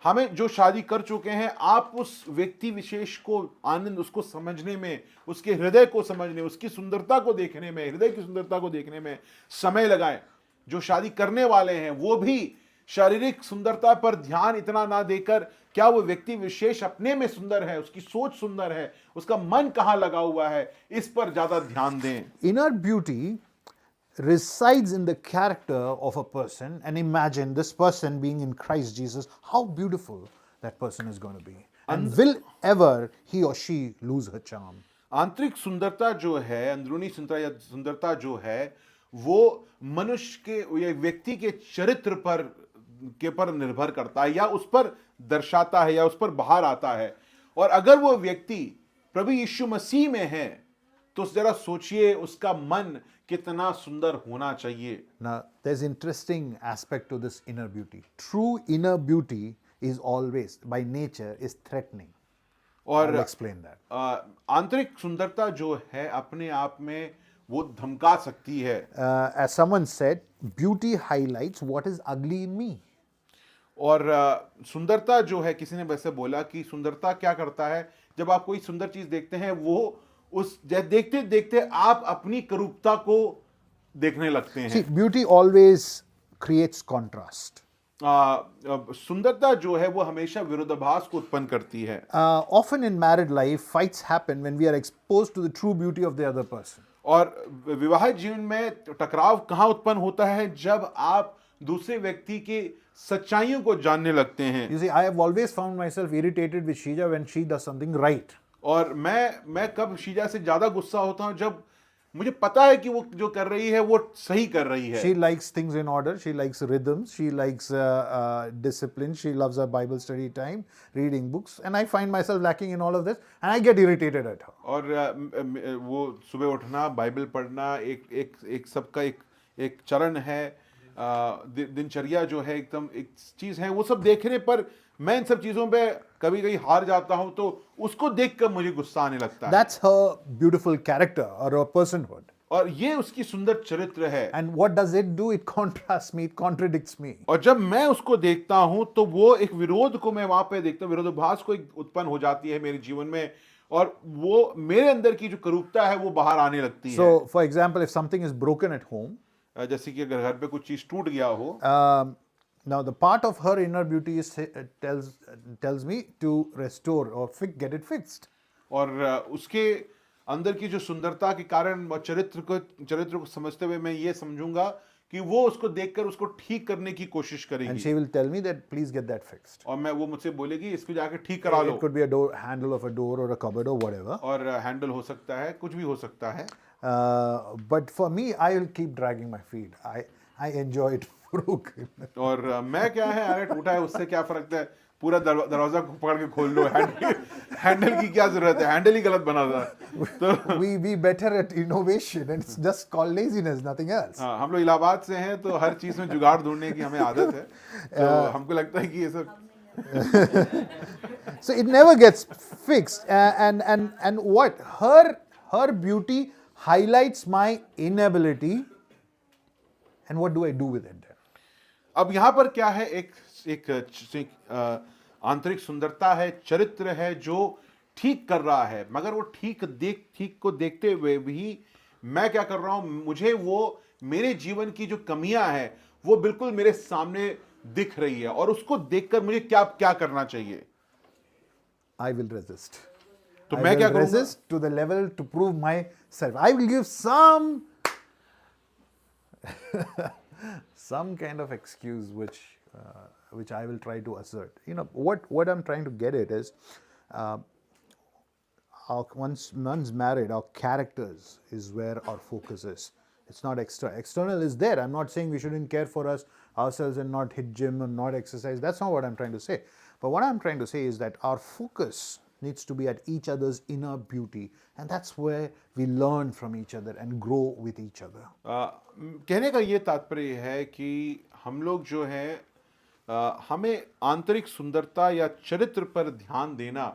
हमें जो शादी कर चुके हैं, आप उस व्यक्ति विशेष को आनंद, उसको समझने में, उसके हृदय को समझने, उसकी सुंदरता को देखने में, हृदय की सुंदरता को देखने में समय लगाएं। जो शादी करने वाले हैं वो भी शारीरिक सुंदरता पर ध्यान इतना ना देकर, क्या वो व्यक्ति विशेष अपने में सुंदर है, उसकी सोच सुंदर है, उसका मन कहां लगा हुआ है, इस पर ज्यादा ध्यान दें।
Inner beauty resides in the character of a person, and imagine this person being in Christ Jesus, how beautiful that person is going to be. And will ever he or she lose her charm?
आंतरिक सुंदरता जो है, अंदरूनी सुंदरता या सुंदरता जो है, वो मनुष्य के या व्यक्ति के चरित्र पर निर्भर करता है, या उस पर दर्शाता है, या उस पर बाहर आता है। और अगर वो व्यक्ति प्रभु यीशु मसीह में है, तो जरा सोचिए उसका मन कितना सुंदर होना चाहिए।
Now, there's interesting aspect to this inner beauty. True inner beauty is always, by nature, is threatening.
और
I'll explain that.
आंतरिक सुंदरता जो है अपने आप में वो धमका सकती है।
As someone said, beauty highlights what is ugly in me.
और सुंदरता जो है, किसी ने वैसे बोला कि सुंदरता क्या करता है, जब आप कोई सुंदर चीज देखते हैं, वो उस देखते देखते आप अपनी करूपता को देखने लगते हैं।
See, beauty always creates contrast.
सुंदरता जो है वो हमेशा विरोधाभास को उत्पन्न करती है।
Often in married life, fights happen when we are exposed to the true beauty of the other person.
और विवाहित जीवन में टकराव कहाँ उत्पन्न होता है, जब आप दूसरे व्यक्ति की सच्चाइयों को जानने लगते हैं।
You see, I have always found myself irritated with Sheila when she does something right.
और मैं कब शीजा से ज्यादा गुस्सा होता हूं, जब मुझे पता है कि वो जो कर रही है वो सही कर रही है।
She likes things in order. She likes rhythms. She likes discipline. She loves her Bible study time, reading books. And I find myself lacking in all of this, and I get irritated at her.
और वो सुबह उठना, Bible पढ़ना, एक सबका एक चरण है, दिनचर्या जो है एकदम एक चीज है, वो सब देखने पर मैं इन सब चीजों पे कभी कभी हार जाता हूं, तो उसको देखकर मुझे गुस्सा आने लगता है।
That's her beautiful character or her personhood.
और ये उसकी सुंदर चरित्र है।
And what does it do? It contrasts me, it contradicts me.
और जब मैं उसको देखता हूं, तो वो एक विरोध को मैं वहां पे देखता हूं, विरोधाभास को एक उत्पन्न हो जाती है मेरे जीवन में, और वो मेरे अंदर की जो करूपता है वो बाहर आने लगती है।
So, for example, if something is broken at home,
जैसे कि अगर घर पे कुछ चीज टूट गया हो,
now the part of her inner beauty is tells me to restore or get it fixed.
और उसके अंदर की जो सुंदरता के कारण चरित्र को समझते हुए मैं ये समझूंगा कि वो उसको देखकर उसको ठीक करने की कोशिश
And
करेगी,
she will tell me that please get that fixed.
और मैं वो मुझसे बोलेगी इसको जाके ठीक करा लो।
It could be a door handle of a door or a cupboard or whatever.
और हैंडल हो सकता है, कुछ भी हो सकता है।
But for me, I will keep dragging my feet. I enjoy it broken.
और मैं क्या है, अरे टूटा है उससे क्या फर्क है, पूरा दरवाजा को पकड़ के खोल लो, हैंडल की क्या जरूरत है, हैंडल ही गलत बना था। तो
we better at innovation, and it's just called laziness, nothing else.
हाँ, हम लोग इलाहाबाद से हैं, तो हर चीज में जुगाड़ ढूंढने की हमें आदत है, तो हमको लगता है कि ये सब
So it never gets fixed, and what her beauty highlights my inability, and what do I do with it then?
अब यहाँ पर क्या है, एक आंतरिक सुंदरता है, चरित्र है जो ठीक कर रहा है, मगर वो ठीक को देखते हुए भी मैं क्या कर रहा हूं, मुझे वो मेरे जीवन की जो कमियां हैं वो बिल्कुल मेरे सामने दिख रही है, और उसको देखकर मुझे क्या क्या करना चाहिए।
I will resist.
तो
I
मैं क्या
will
करूंगा?
resist to the level to prove myself. I will give some kind of excuse which I will try to assert. You know what I'm trying to get at is, once one's married, our characters is where our focus is. It's not extra. External is there. I'm not saying we shouldn't care for ourselves and not hit gym and not exercise. That's not what I'm trying to say. But what I'm trying to say is that our focus needs to be at each other's inner beauty, and that's where we learn from each other and grow with each other.
कहने का ये तात्पर्य है कि हम लोग जो है, हमें आंतरिक सुंदरता या चरित्र पर ध्यान देना,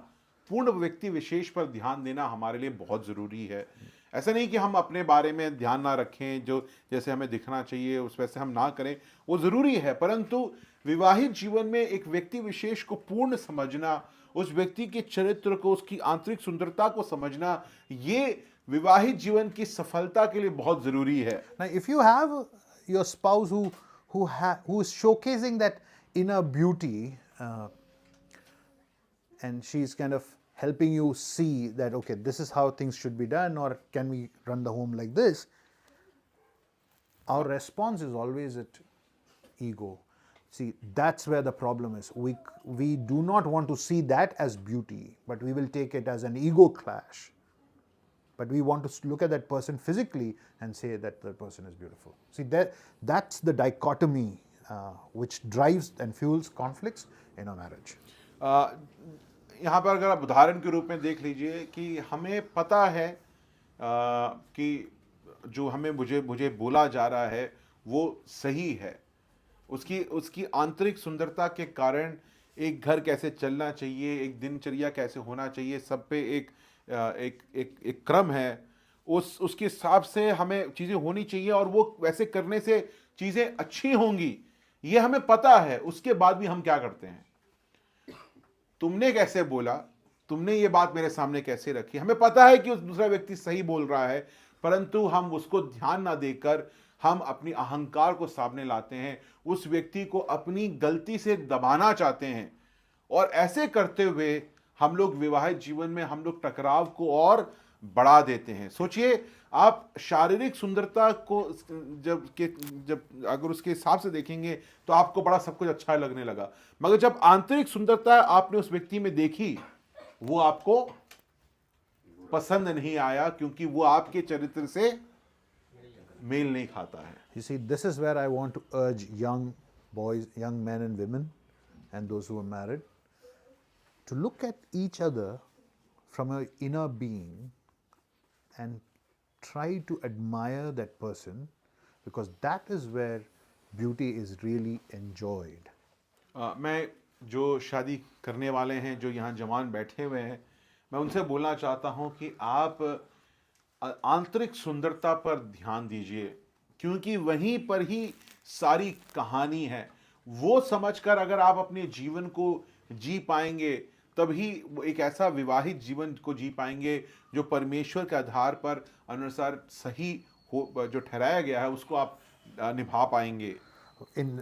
पूर्ण व्यक्ति विशेष पर ध्यान देना हमारे लिए बहुत ज़रूरी है। ऐसा नहीं कि हम अपने बारे में ध्यान ना रखें, जो जैसे हमें दिखना चाहिए उस वैसे हम ना करें, वो ज़रूरी है, परंतु विवाहित जीवन में एक व्यक्ति विशेष को पूर्ण समझना, उस व्यक्ति के चरित्र को, उसकी आंतरिक सुंदरता को समझना, ये विवाहित जीवन की सफलता के लिए बहुत ज़रूरी है।
Now, if you have your spouse who is showcasing that inner beauty, and she's kind of helping you see that, okay, this is how things should be done, or can we run the home like this, Our response is always at ego. See, that's where the problem is. We do not want to see that as beauty, but we will take it as an ego clash. But we want to look at that person physically and say that the person is beautiful. See, that's the dichotomy which drives and fuels conflicts in a marriage.
यहाँ पर अगर आप उदाहरण के रूप में देख लीजिए कि हमें पता है कि जो हमें मुझे बोला जा रहा है वो सही है, उसकी उसकी आंतरिक सुंदरता के कारण एक घर कैसे चलना चाहिए, एक दिनचर्या कैसे होना चाहिए, सब पे एक क्रम है, उसके हिसाब से हमें चीज़ें होनी चाहिए और वो वैसे करने से चीज़ें अच्छी होंगी, ये हमें पता है। उसके बाद भी हम क्या करते हैं, तुमने कैसे बोला, तुमने ये बात मेरे सामने कैसे रखी, हमें पता है कि उस दूसरा व्यक्ति सही बोल रहा है, परंतु हम उसको ध्यान ना देकर हम अपनी अहंकार को सामने लाते हैं, उस व्यक्ति को अपनी गलती से दबाना चाहते हैं और ऐसे करते हुए हम लोग विवाहित जीवन में हम लोग टकराव को और बढ़ा देते हैं। सोचिए, आप शारीरिक सुंदरता को जब अगर उसके हिसाब से देखेंगे तो आपको बड़ा सब कुछ अच्छा लगने लगा, मगर जब आंतरिक सुंदरता आपने उस व्यक्ति में देखी वो आपको पसंद नहीं आया, क्योंकि वो आपके चरित्र से मेल नहीं खाता है।
You see, this is where I want to urge young boys, young men and women, and those who are married, to look at each other from an inner being and try to admire that person, because that is where beauty is really enjoyed.
मैं जो शादी करने वाले हैं, जो यहाँ जवान बैठे हुए हैं, मैं उनसे बोलना चाहता हूँ कि आप आंतरिक सुंदरता पर ध्यान दीजिए, क्योंकि वहीं पर ही सारी कहानी है। वो समझकर अगर आप अपने जीवन को जी पाएंगे, तभी एक ऐसा विवाहित जीवन को जी पाएंगे जो परमेश्वर के आधार पर अनुसार सही हो, जो ठहराया गया है उसको आप निभा पाएंगे।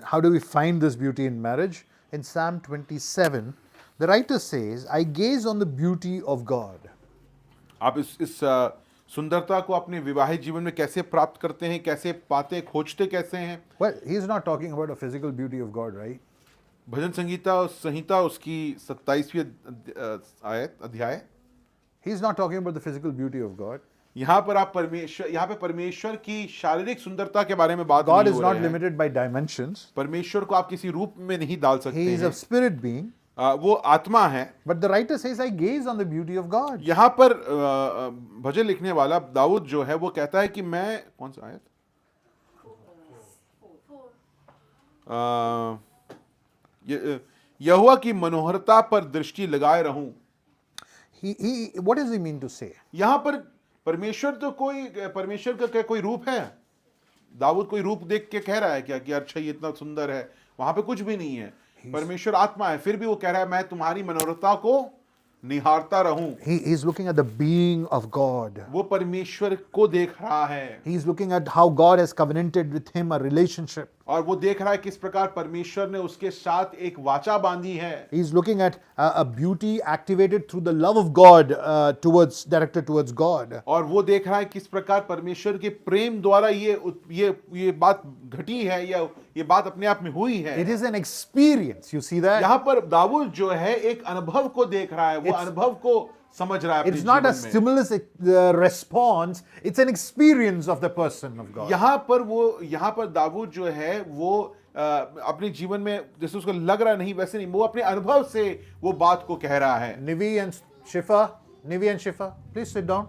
How do we find this beauty in marriage? In Psalm 27, the writer says, I gaze on the beauty of God.
आप इस सुंदरता को अपने विवाहित जीवन में कैसे प्राप्त करते हैं, कैसे पाते, खोजते कैसे हैं?
Well, he is not talking about a physical beauty of God, right?
भजन संहिता उसकी 27वीं अध्याय,
He is not talking about the physical beauty of God.
यहाँ पे परमेश्वर की शारीरिक सुंदरता के बारे में बात
God
नहीं
is
हो
not
रही है।
limited by dimensions.
परमेश्वर को आप किसी रूप में नहीं डाल सकते
He is a
हैं।
spirit being.
वो आत्मा है।
But the writer says, I gaze on the beauty of God.
यहाँ पर भजन लिखने वाला दाऊद जो है वो कहता है कि मैं, कौन सा आयत, यहोवा की मनोहरता पर दृष्टि लगाए रहूं।
What does he mean to say?
यहाँ पर परमेश्वर का कोई रूप है? दाऊद कोई रूप देख के कह रहा है क्या कि अच्छा ये इतना सुंदर है? वहां पे कुछ भी नहीं है। परमेश्वर आत्मा है, फिर भी वो कह रहा है मैं तुम्हारी मनोहरता को निहारता रहूं।
He is looking at the being of God.
वो परमेश्वर को देख रहा है।
He is looking at how God has covenanted with him a relationship.
और वो देख रहा है किस प्रकार परमेश्वर ने उसके साथ एक वाचा बांधी है।
He is looking at a beauty activated through the love of God, directed towards God.
और वो देख रहा है किस प्रकार परमेश्वर के प्रेम द्वारा ये बात घटी है, या ये बात अपने आप में हुई है।
It is an experience. You see that?
यहाँ पर दाऊद जो है एक अनुभव को देख रहा है, वो अनुभव को समझ रहा है अपने
It's not a
जीवन में।
stimulus response. It's an experience of the person of God.
यहाँ पर दाऊद जो है वो अपने जीवन में जैसे उसको लग रहा नहीं वैसे नहीं, वो अपने अनुभव से वो बात को कह रहा है।
Nivi and Shifa, please sit down.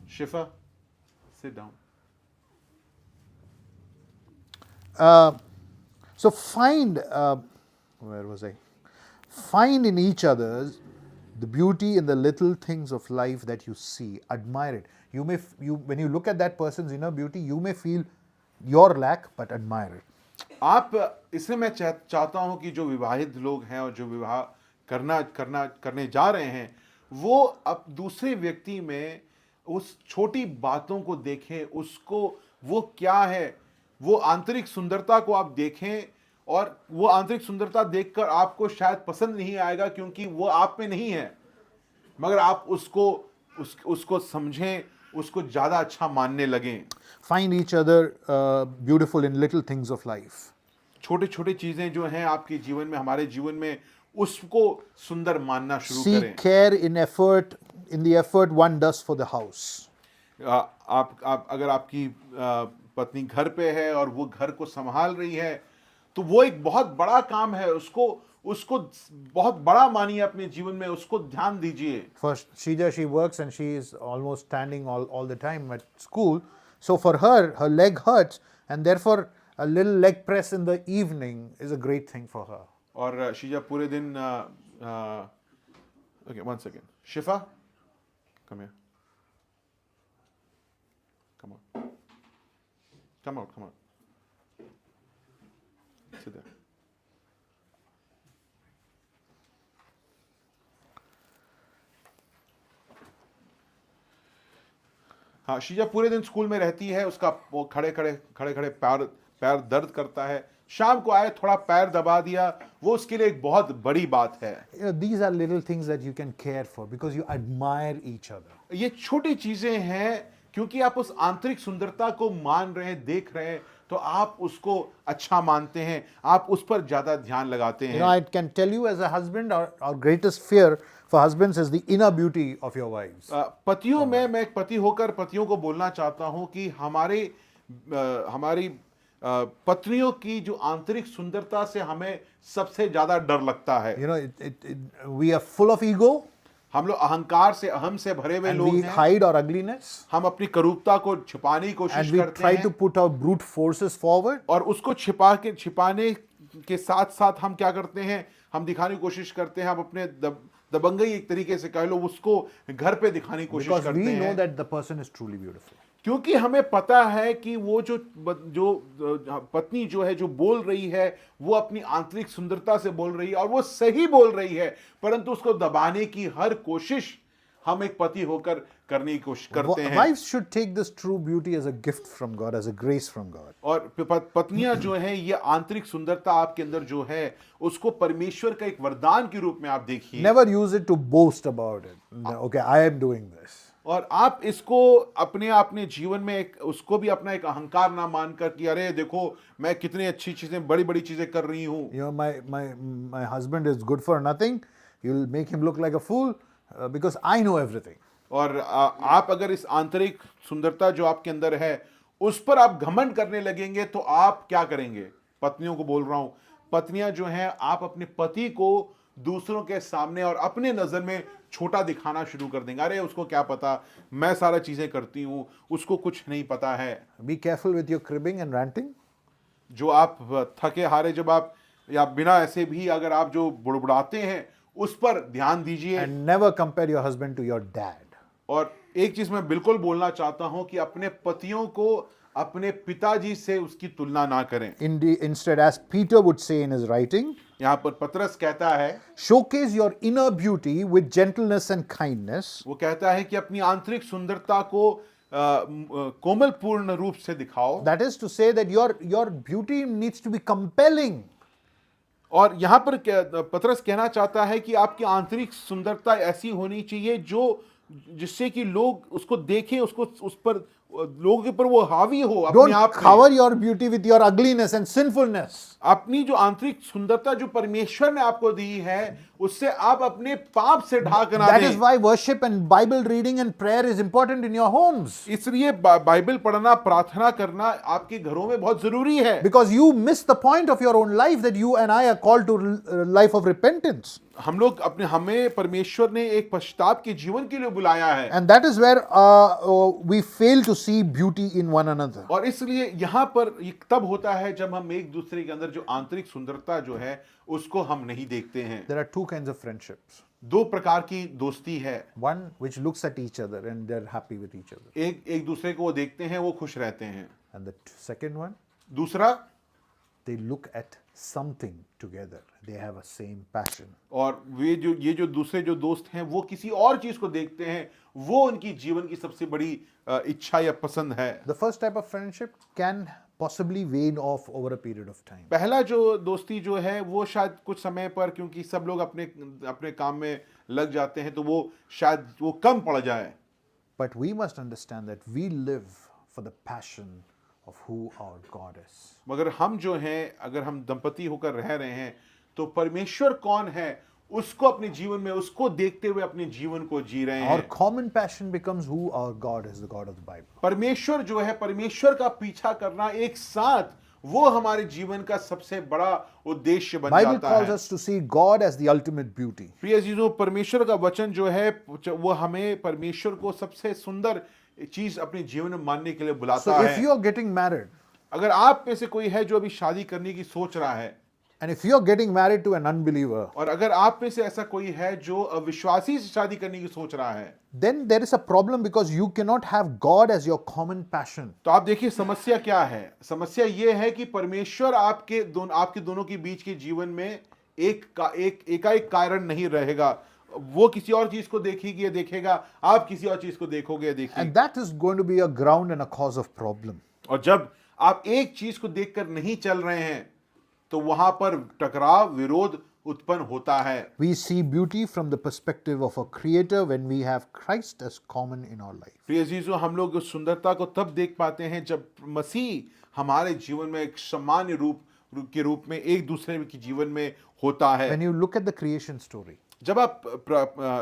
Shifa, sit down.
So find, where was I? Find in each other the beauty in the little things of life that you see. Admire it. When you look at that person's inner beauty, you may feel your lack, but admire it.
इसमें मैं चाहता हूं कि जो विवाहित लोग हैं और जो विवाह करने जा रहे हैं, वो अब दूसरे व्यक्ति में उस छोटी बातों को देखें, उसको वो क्या है, वो आंतरिक सुंदरता को आप देखें, और वो आंतरिक सुंदरता देखकर आपको शायद पसंद नहीं आएगा क्योंकि वो आप में नहीं है, मगर आप उसको समझें, उसको ज़्यादा अच्छा मानने लगें।
Find each other beautiful in little things of life.
छोटे छोटे चीज़ें जो हैं आपके जीवन में, हमारे जीवन में, उसको सुंदर मानना शुरू
See
करें।
care in the effort one does for the house.
आप अगर आपकी पत्नी घर पे है और वो घर को संभाल रही है, तो वो एक बहुत बड़ा काम है। उसको उसको बहुत बड़ा मानिए अपने जीवन में, उसको ध्यान दीजिए।
First, Shija, she works and she is almost standing all the time at school. So for her, her leg hurts, and therefore a little leg press in the evening is a great thing for her.
और शीजा पूरे दिन okay, one second, Shifa come here, come out, come out, come out, sit there. हाँ, शीजा पूरे दिन school में रहती है, उसका वो खड़े खड़े पैर दर्द करता है। शाम को आए, थोड़ा पैर दबा दिया, वो उसके लिए एक बहुत बड़ी बात है।
You know, these are little things that you can care for because you admire each other.
ये छोटी चीजें हैं, क्योंकि आप उस आंतरिक सुंदरता को मान रहे हैं, देख रहे हैं, तो आप उसको अच्छा मानते हैं, आप उस पर ज्यादा ध्यान लगाते
You know,
हैं।
I can tell you as a husband, our greatest fear for husbands is the inner beauty of your wives.
पतियों में, मैं एक पति होकर पतियों को बोलना चाहता हूं कि हमारी पत्नियों की जो आंतरिक सुंदरता से हमें सबसे ज्यादा डर लगता है।
You know, we are full of ego
हम लोग अहंकार से, अहम से भरे हुए
and
लोग
we
हैं।
hide our ugliness
हम अपनी करूपता को छिपाने की कोशिश
and we
करते
try
हैं,
to put our brute forces forward.
और उसको छिपाने के साथ साथ हम क्या करते हैं, हम दिखाने की कोशिश करते हैं, हम अपने दबंगई एक तरीके से कह लो, उसको घर पे दिखाने की कोशिश
Because
करते
we know
हैं,
that the person is truly beautiful.
क्योंकि हमें पता है कि वो जो पत्नी जो है, जो बोल रही है, वो अपनी आंतरिक सुंदरता से बोल रही है और वो सही बोल रही है, परंतु उसको दबाने की हर कोशिश हम एक पति होकर करने की कोशिश करते हैं।
Wives should take this true beauty as a gift from God, as a grace from God.
और पत्नियां जो हैं, ये आंतरिक सुंदरता आपके अंदर जो है, उसको परमेश्वर का एक वरदान के रूप में आप देखिए।
Never use it to boast about it. Okay, I am doing this.
और आप इसको अपने जीवन में एक, उसको भी अपना एक अहंकार ना मानकर कि अरे देखो मैं कितनी अच्छी चीजें, बड़ी बड़ी चीजें कर रही हूं।
You know, my husband is good for nothing. You'll make him look like a fool because I know everything.
और आप अगर इस आंतरिक सुंदरता जो आपके अंदर है, उस पर आप घमंड करने लगेंगे, तो आप क्या करेंगे? पत्नियों को बोल रहा हूं, पत्नियां जो हैं, आप अपने पति को दूसरों के सामने और अपने नजर में छोटा दिखाना शुरू कर देंगे। अरे उसको क्या पता, मैं सारा चीजें करती हूं, उसको कुछ नहीं पता है।
Be careful with your cribbing and ranting.
जो आप थके हारे, जब आप या बिना ऐसे भी अगर आप जो बुड़बुड़ाते हैं, उस पर ध्यान दीजिए।
And never compare your husband to your dad.
और एक चीज मैं बिल्कुल बोलना चाहता हूं कि अपने पतियों को अपने पिताजी से उसकी तुलना ना करें।
Instead, as Peter would say in his writing,
यहाँ पर पतरस कहता है,
showcase your inner beauty with gentleness and kindness.
वो कहता है कि अपनी आंतरिक सुंदरता को कोमलपूर्ण रूप से दिखाओ।
That is to say that your beauty needs to be compelling.
और यहाँ पर पतरस कहना चाहता है कि आपकी आंतरिक सुंदरता ऐसी होनी चाहिए जिससे कि लोग उसको देखें, उसको उस पर लोगों के ऊपर वो हावी हो अपने
Don't
आप में।
cover your beauty with your ugliness and sinfulness.
अपनी जो आंतरिक सुंदरता जो परमेश्वर ने आपको दी है, उससे आप अपने पाप से ढाक ना
That is
दें।
why worship and Bible reading and prayer is important in your homes.
इसलिए बाइबल पढ़ना, प्रार्थना करना आपके घरों में बहुत जरूरी है।
Because you miss the point of your own life that you and I are called to life of repentance.
हमें परमेश्वर ने एक पश्चाताप के जीवन के लिए बुलाया है।
And that is where we fail to see beauty in one another.
और इसलिए यहाँ पर ये तब होता है जब हम एक दूसरे के अंदर जो आंतरिक सुंदरता जो है, उसको हम नहीं देखते हैं।
There are two kinds of friendships.
दो प्रकार की दोस्ती है।
One which looks at each other and they're happy with each other.
एक दूसरे को वो देखते हैं, वो खुश रहते हैं।
And the second one,
दूसरा,
they look at something together. They have a same passion.
और ये जो दूसरे जो दोस्त हैं, वो किसी और चीज को देखते हैं, वो उनकी जीवन की सबसे बड़ी इच्छा या पसंद है।
The first type of friendship can possibly wane off over a period of time.
पहला जो दोस्ती जो है, वो शायद कुछ समय पर, क्योंकि सब लोग अपने काम में लग जाते हैं, तो वो शायद वो कम पड़ जाए।
But we must understand that we live for the passion of who our God is.
मगर हम जो हैं, अगर हम दंपति होकर रह रहे हैं तो परमेश्वर कौन है उसको अपने जीवन में, उसको देखते हुए अपने जीवन को जी रहे
Our
हैं।
common passion becomes who our God is, the God of the Bible.
परमेश्वर जो है, परमेश्वर का पीछा करना एक साथ, वो हमारे जीवन का सबसे बड़ा उद्देश्य बन
Bible
जाता
calls
है।
us to see God as the ultimate beauty.
प्रिय जीजों, परमेश्वर का वचन जो है वो हमें परमेश्वर को सबसे सुंदर चीज अपने जीवन में मानने के लिए
So
बुलाता
if
है।
you are getting married,
अगर आप में से कोई है जो अभी शादी करने की सोच रहा है,
and if you are getting married to an unbeliever,
और अगर आप में से ऐसा कोई है जो अविश्वासी से शादी करने की सोच रहा है,
then there is a problem because you cannot have God as your common passion.
तो आप देखिए समस्या क्या है। समस्या ये है कि परमेश्वर आपके दोनों के बीच के जीवन में एकाएक कारण नहीं रहेगा। वो किसी और चीज को देखेगी या देखेगा, आप किसी और चीज को देखोगे या देखेंगे।
And that is going to be a ground and a cause of problem.
और जब आप एक चीज को देखकर नहीं चल रहे हैं तो वहां पर टकराव, विरोध उत्पन्न होता है।
We see beauty from the perspective of a creator when we have Christ as common in our life.
प्रिय अजीजों, हम लोग उस सुंदरता को तब देख पाते हैं जब मसीह हमारे जीवन में एक सामान्य रूप के रूप में एक दूसरे के जीवन में होता है।
When you look at the creation story,
जब आप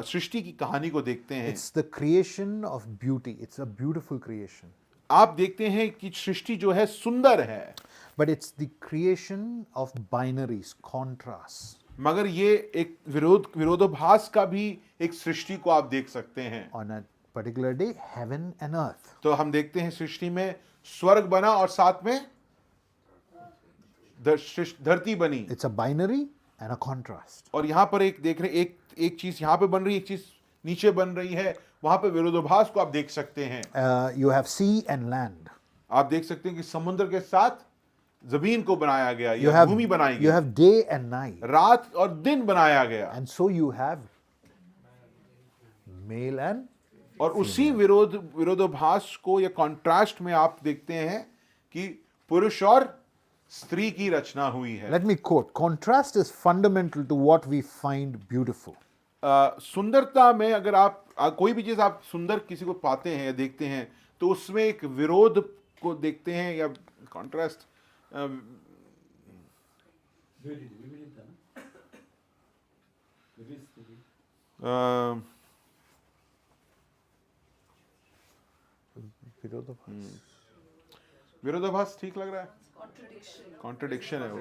सृष्टि की कहानी को देखते हैं,
it's the creation of beauty. It's a beautiful creation.
आप देखते हैं कि सृष्टि जो है सुंदर है,
But it's the creation of binaries, contrasts.
मगर ये एक विरोधाभास का भी एक सृष्टि को आप देख सकते हैं।
On a particular day, heaven and earth.
तो हम देखते हैं सृष्टि में स्वर्ग बना और साथ में धरती बनी,
It's a binary and a contrast.
और यहाँ पर एक देख रहे एक चीज यहाँ पे बन रही है, एक चीज नीचे बन रही है। वहां पे विरोधाभास को आप देख सकते हैं।
You have sea and land.
आप देख सकते हैं कि समुद्र के साथ जमीन को बनाया गया,
You
या
have,
भूमि बनाई
you
गई,
have day and night.
रात और दिन बनाया गया।
And so you have male and
और उसी विरोधाभास को या कॉन्ट्रास्ट में आप देखते हैं कि पुरुष और स्त्री की रचना हुई है।
let me quote, contrast is fundamental to what we find beautiful.
सुंदरता में अगर आप कोई भी चीज आप सुंदर किसी को पाते हैं या देखते हैं तो उसमें एक विरोध को देखते हैं या कॉन्ट्रास्ट। विरोधाभास ठीक लग रहा है, कॉन्ट्रडिक्शन है वो।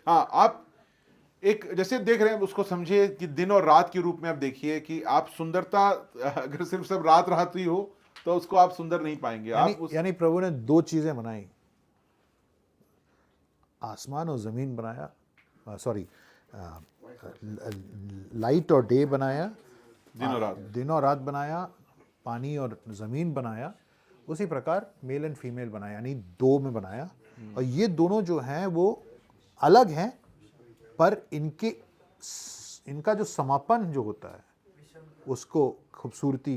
हाँ, आप एक जैसे देख रहे हैं उसको समझिए कि दिन और रात के रूप में आप देखिए कि आप सुंदरता अगर सिर्फ सब रात रात ही हो तो उसको आप सुंदर नहीं पाएंगे। आप
यानी प्रभु ने दो चीजें बनाई, आसमान और जमीन बनाया, सॉरी लाइट और डे बनाया, दिन और रात बनाया, पानी और जमीन बनाया, उसी प्रकार मेल एंड फीमेल बनाया, यानी दो में बनाया। और ये दोनों जो हैं वो अलग हैं, पर इनका जो समापन जो होता है उसको खूबसूरती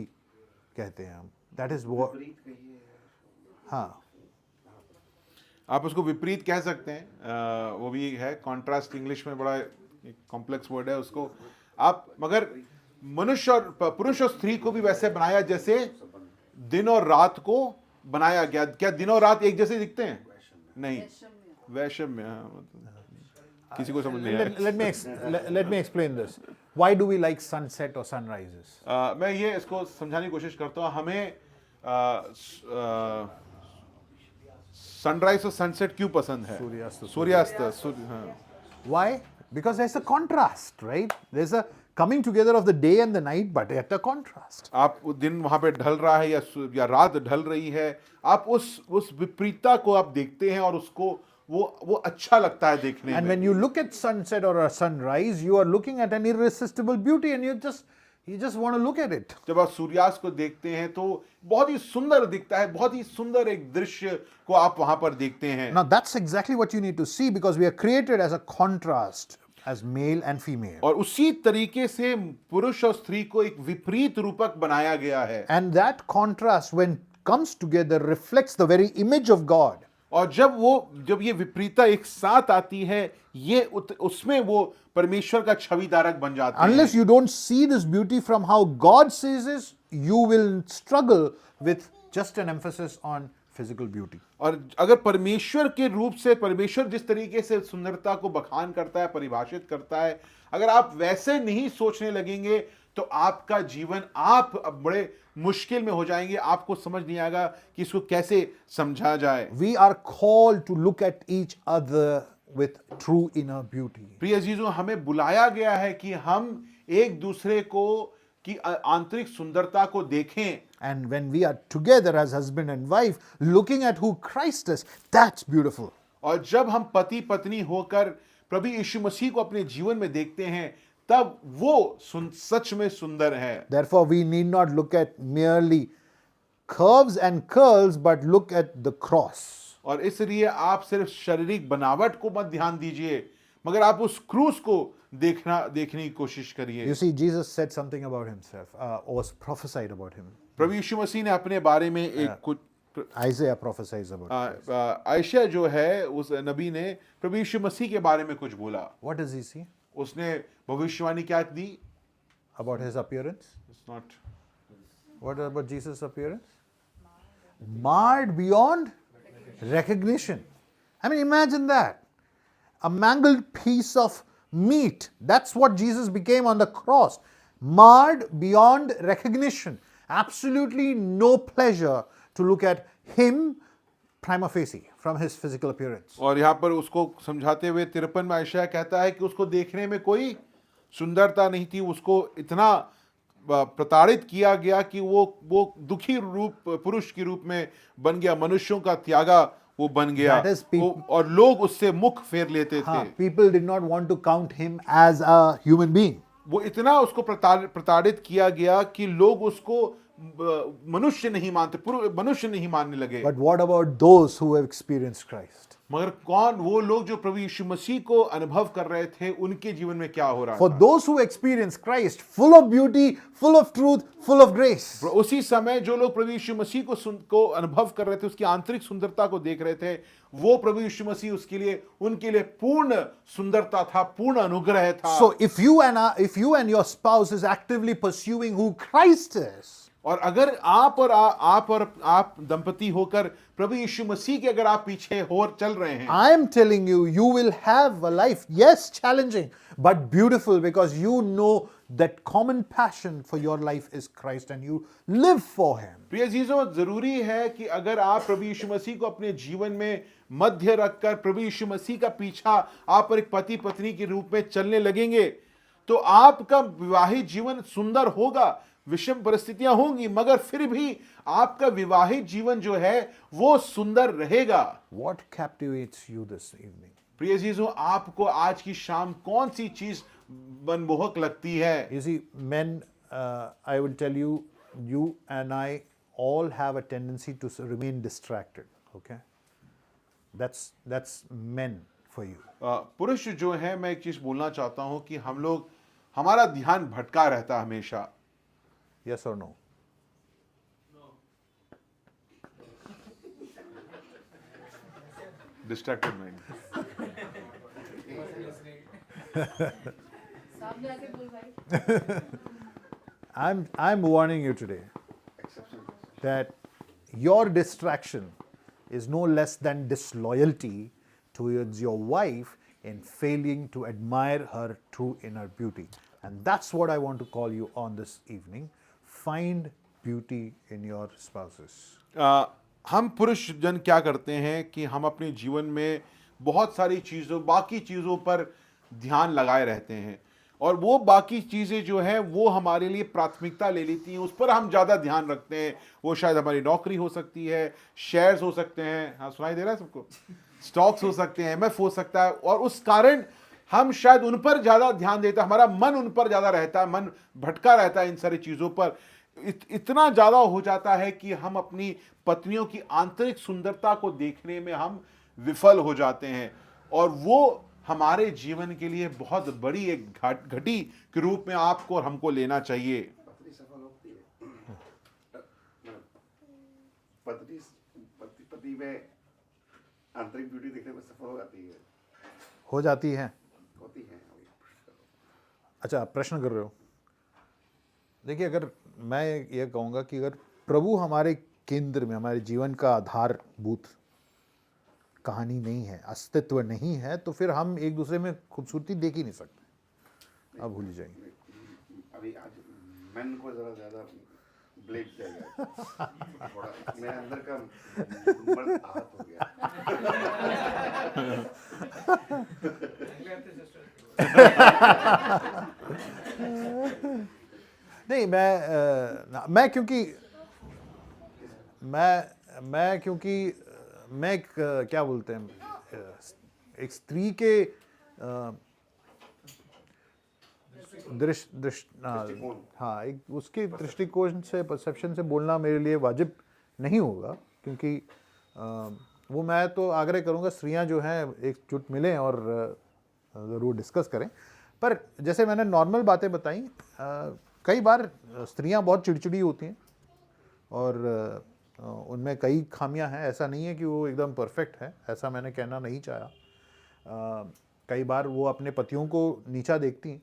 कहते हैं हम। दैट इज वो, हाँ,
आप उसको विपरीत कह सकते हैं। वो भी है कॉन्ट्रास्ट, इंग्लिश में बड़ा कॉम्प्लेक्स वर्ड है उसको आप। मगर मनुष्य और पुरुष और स्त्री को भी वैसे बनाया जैसे दिन और रात को बनाया गया। क्या दिन और रात एक जैसे दिखते हैं? नहीं, वैषम्य। किसी को समझ नहीं आया।
let me explain this. Why do we like sunset or sunrises?
मैं ये इसको समझाने की कोशिश करता हूँ। हमें सनराइज और सनसेट क्यों पसंद है? सूर्यास्त। हाँ।
Why? Because there's a contrast, right? There's a coming together of the day and the night, but at a contrast.
आप दिन वहां पे ढल रहा है या रात ढल रही है, आप उस विपरीतता को आप देखते हैं और उसको वो अच्छा लगता है देखने
And
में।
when you look at sunset or a sunrise, you are looking at an irresistible beauty, and you just want to look at it.
जब आप सूर्यास्त को देखते हैं तो बहुत ही सुंदर दिखता है, बहुत ही सुंदर एक दृश्य को आप वहां पर देखते हैं।
Now that's exactly what you need to see, because we are created as a contrast, as male and female.
और उसी तरीके से पुरुष और स्त्री को एक विपरीत रूपक बनाया गया है।
And that contrast, when comes together, reflects the very image of God.
और जब ये विपरीतता एक साथ आती है, ये उसमें वो परमेश्वर का छविधारक बन जाते
Unless
हैं।
you don't see this beauty from how God sees it, you will struggle with just an emphasis on physical beauty.
और अगर परमेश्वर के रूप से, परमेश्वर जिस तरीके से सुंदरता को बखान करता है, परिभाषित करता है, अगर आप वैसे नहीं सोचने लगेंगे तो आपका जीवन, आप अब बड़े मुश्किल में हो जाएंगे। आपको समझ नहीं आएगा कि इसको कैसे समझा जाए।
We are called to look at each other with true inner beauty.
प्रिय अजीजों, हमें बुलाया गया है कि हम एक दूसरे को की आंतरिक सुंदरता को देखें।
And when we are together as husband and wife, looking at who Christ is, that's beautiful.
और जब हम पति पत्नी होकर प्रभु यीशु मसीह को अपने जीवन में देखते हैं, तब वो सच में सुंदर है।
Therefore, we need not look at merely curves and curls, but look at the cross.
और इसलिए आप सिर्फ शारीरिक बनावट को मत ध्यान दीजिए, मगर आप उस क्रूस को देखने की कोशिश करिए।
You see, Jesus said something about himself, or was prophesied about him.
प्रभु यीशु मसीह ने अपने बारे में एक कुछ,
Isaiah prophesies about him.
Ayesha जो है उस नबी ने प्रभु यीशु मसीह के बारे में कुछ बोला।
What does he see
उसने भविष्यवाणी क्या दी?
about his appearance?
It's not.
What about Jesus' appearance? Marred beyond recognition. I mean, imagine that. A mangled piece of meat. That's what Jesus became on the cross. Marred beyond recognition. Absolutely no pleasure to look at him prima facie from his physical appearance.
और यहाँ पर उसको समझाते हुए 53 में आयशा कहता है कि उसको देखने में कोई सुंदरता नहीं थी। उसको इतना प्रताड़ित किया गया कि वो दुखी रूप, पुरुष के रूप में बन गया, मनुष्यों का त्यागा वो बन गया।
That is people-
और लोग उससे मुख फेर लेते थे।
People did not want to count him as a human being.
वो इतना उसको प्रताड़ित किया गया कि लोग उसको मनुष्य नहीं मानते, मनुष्य नहीं मानने लगे।
But what about those who have experienced Christ?
मगर कौन वो लोग जो प्रभु यीशु मसीह को अनुभव कर रहे थे, उनके जीवन में क्या हो रहा
For
था?
those who experience Christ, full of beauty, full of truth, full of grace.
उसी समय जो लोग प्रभु यीशु मसीह को अनुभव कर रहे थे, उसकी आंतरिक सुंदरता को देख रहे थे, वो प्रभु यीशु मसीह उनके लिए पूर्ण सुंदरता था, पूर्ण अनुग्रह था।
So if you and your spouse is actively pursuing who Christ is,
और अगर आप दंपति होकर प्रभु यीशु मसीह के अगर आप पीछे चल रहे हैं,
I am telling you, you will have a life, yes, challenging, but beautiful, because you know that common passion for your life is Christ and you live for him.
प्रिय अजीजों, जरूरी है कि अगर आप प्रभु यीशु मसीह को अपने जीवन में मध्य रखकर प्रभु यीशु मसीह का पीछा आप एक पति पत्नी के रूप में चलने लगेंगे, तो आपका विवाहित जीवन सुंदर होगा। विषम परिस्थितियां होंगी, मगर फिर भी आपका विवाहित जीवन जो है वो सुंदर रहेगा।
What captivates you this evening?
प्रिय अजीजों, आपको आज की शाम कौन सी चीज मनमोहक लगती है?
You see, men, I will tell you, you and I all have a tendency to remain distracted. Okay, that's men for you.
पुरुष जो है, मैं एक चीज बोलना चाहता हूं कि हमारा ध्यान भटका रहता है हमेशा।
Yes or no?
Distracted mind.
I'm warning you today that your distraction is no less than disloyalty towards your wife in failing to admire her true inner beauty. And that's what I want to call you on this evening. Find beauty in your spouses.
हम पुरुष जन क्या करते हैं कि हम अपने जीवन में बहुत सारी बाकी चीज़ों पर ध्यान लगाए रहते हैं, और वो बाकी चीज़ें जो हैं वो हमारे लिए प्राथमिकता ले लेती हैं, उस पर हम ज़्यादा ध्यान रखते हैं। वो शायद हमारी नौकरी हो सकती है, शेयर्स हो सकते हैं, हाँ सुनाई दे रहा है सबको, स्टॉक्स हो सकते हैं, एमएफ हो सकता है, और उस कारण हम शायद उन पर ज़्यादा ध्यान देते हैं, हमारा मन उन पर ज़्यादा रहता है, मन भटका रहता है इन सारी चीज़ों पर। इतना ज़्यादा हो जाता है कि हम अपनी पत्नियों की आंतरिक सुंदरता को देखने में हम विफल हो जाते हैं, और वो हमारे जीवन के लिए बहुत बड़ी एक घटी के रूप में आपको और हमको लेना चाहिए।
पत्नी सफल होती है, पति में आंतरिक ब्यूटी देखने में सफल हो जाती है,
हो जाती है।
होती है।
अच्छा, आप प्रश्न कर रहे हो। देखिए, अगर मैं ये कहूँगा कि अगर प्रभु हमारे केंद्र में, हमारे जीवन का आधारभूत कहानी नहीं है, अस्तित्व नहीं है, तो फिर हम एक दूसरे में खूबसूरती देख ही नहीं सकते। आप भूल ही जाएंगे।
अभी आज मैन को जरा ज्यादा ब्लेम किया गया, थोड़ा मेरे अंदर का मर्द आहत हो गया।
नहीं, मैं क्योंकि मैं एक क्या बोलते हैं, एक स्त्री के हाँ, एक उसके दृष्टिकोण से, परसेप्शन से बोलना मेरे लिए वाजिब नहीं होगा, क्योंकि वो मैं तो आग्रह करूँगा स्त्रियां जो हैं एकजुट मिलें और ज़रूर डिस्कस करें। पर जैसे मैंने नॉर्मल बातें बताई, कई बार स्त्रियां बहुत चिड़चिड़ी होती हैं और उनमें कई खामियां हैं। ऐसा नहीं है कि वो एकदम परफेक्ट है, ऐसा मैंने कहना नहीं चाहा। कई बार वो अपने पतियों को नीचा देखती हैं,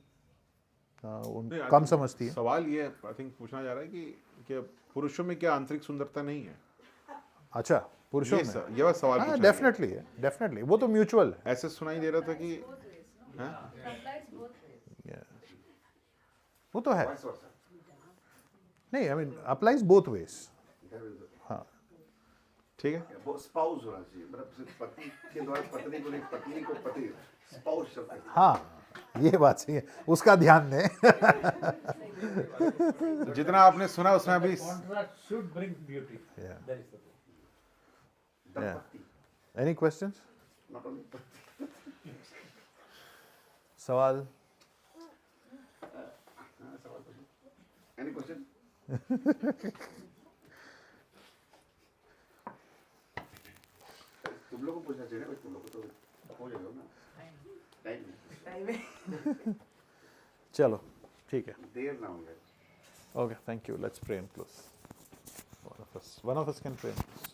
कम समझती है।
सवाल ये आई थिंक पूछना जा रहा है कि पुरुषों में क्या आंतरिक सुंदरता नहीं है?
अच्छा, पुरुषों में
ये बस सवाल
हाँ,
पूछा
डेफिनेटली है, डेफिनेटली, वो तो म्यूचुअल है।
ऐसे सुनाई दे रहा था कि
वो तो है,
Vice versa.
नहीं, I mean applies both ways.
There is a-
हाँ,
ठीक है।
वो स्पाउस होना चाहिए, मतलब सिर्फ पति के द्वारा पत्नी को नहीं, पत्नी को पति, स्पाउस शब्द है।
हाँ, ये बात सही है, उसका ध्यान दें।
जितना आपने सुना उसमें अभी
Contrast should bring beauty.
Yeah.
That is the thing.
दंपति,
एनी क्वेश्चंस?
not only पति।
सवाल?
हाँ, सवाल पूछो। Any question? तुम लोगों को पूछना चाहिए ना, तुम लोग को तो हो जाएगा ना टाइम,
चलो, ठीक है।
देर ना हो जाए।
Okay, thank you. Let's pray and close. One of us can pray and close.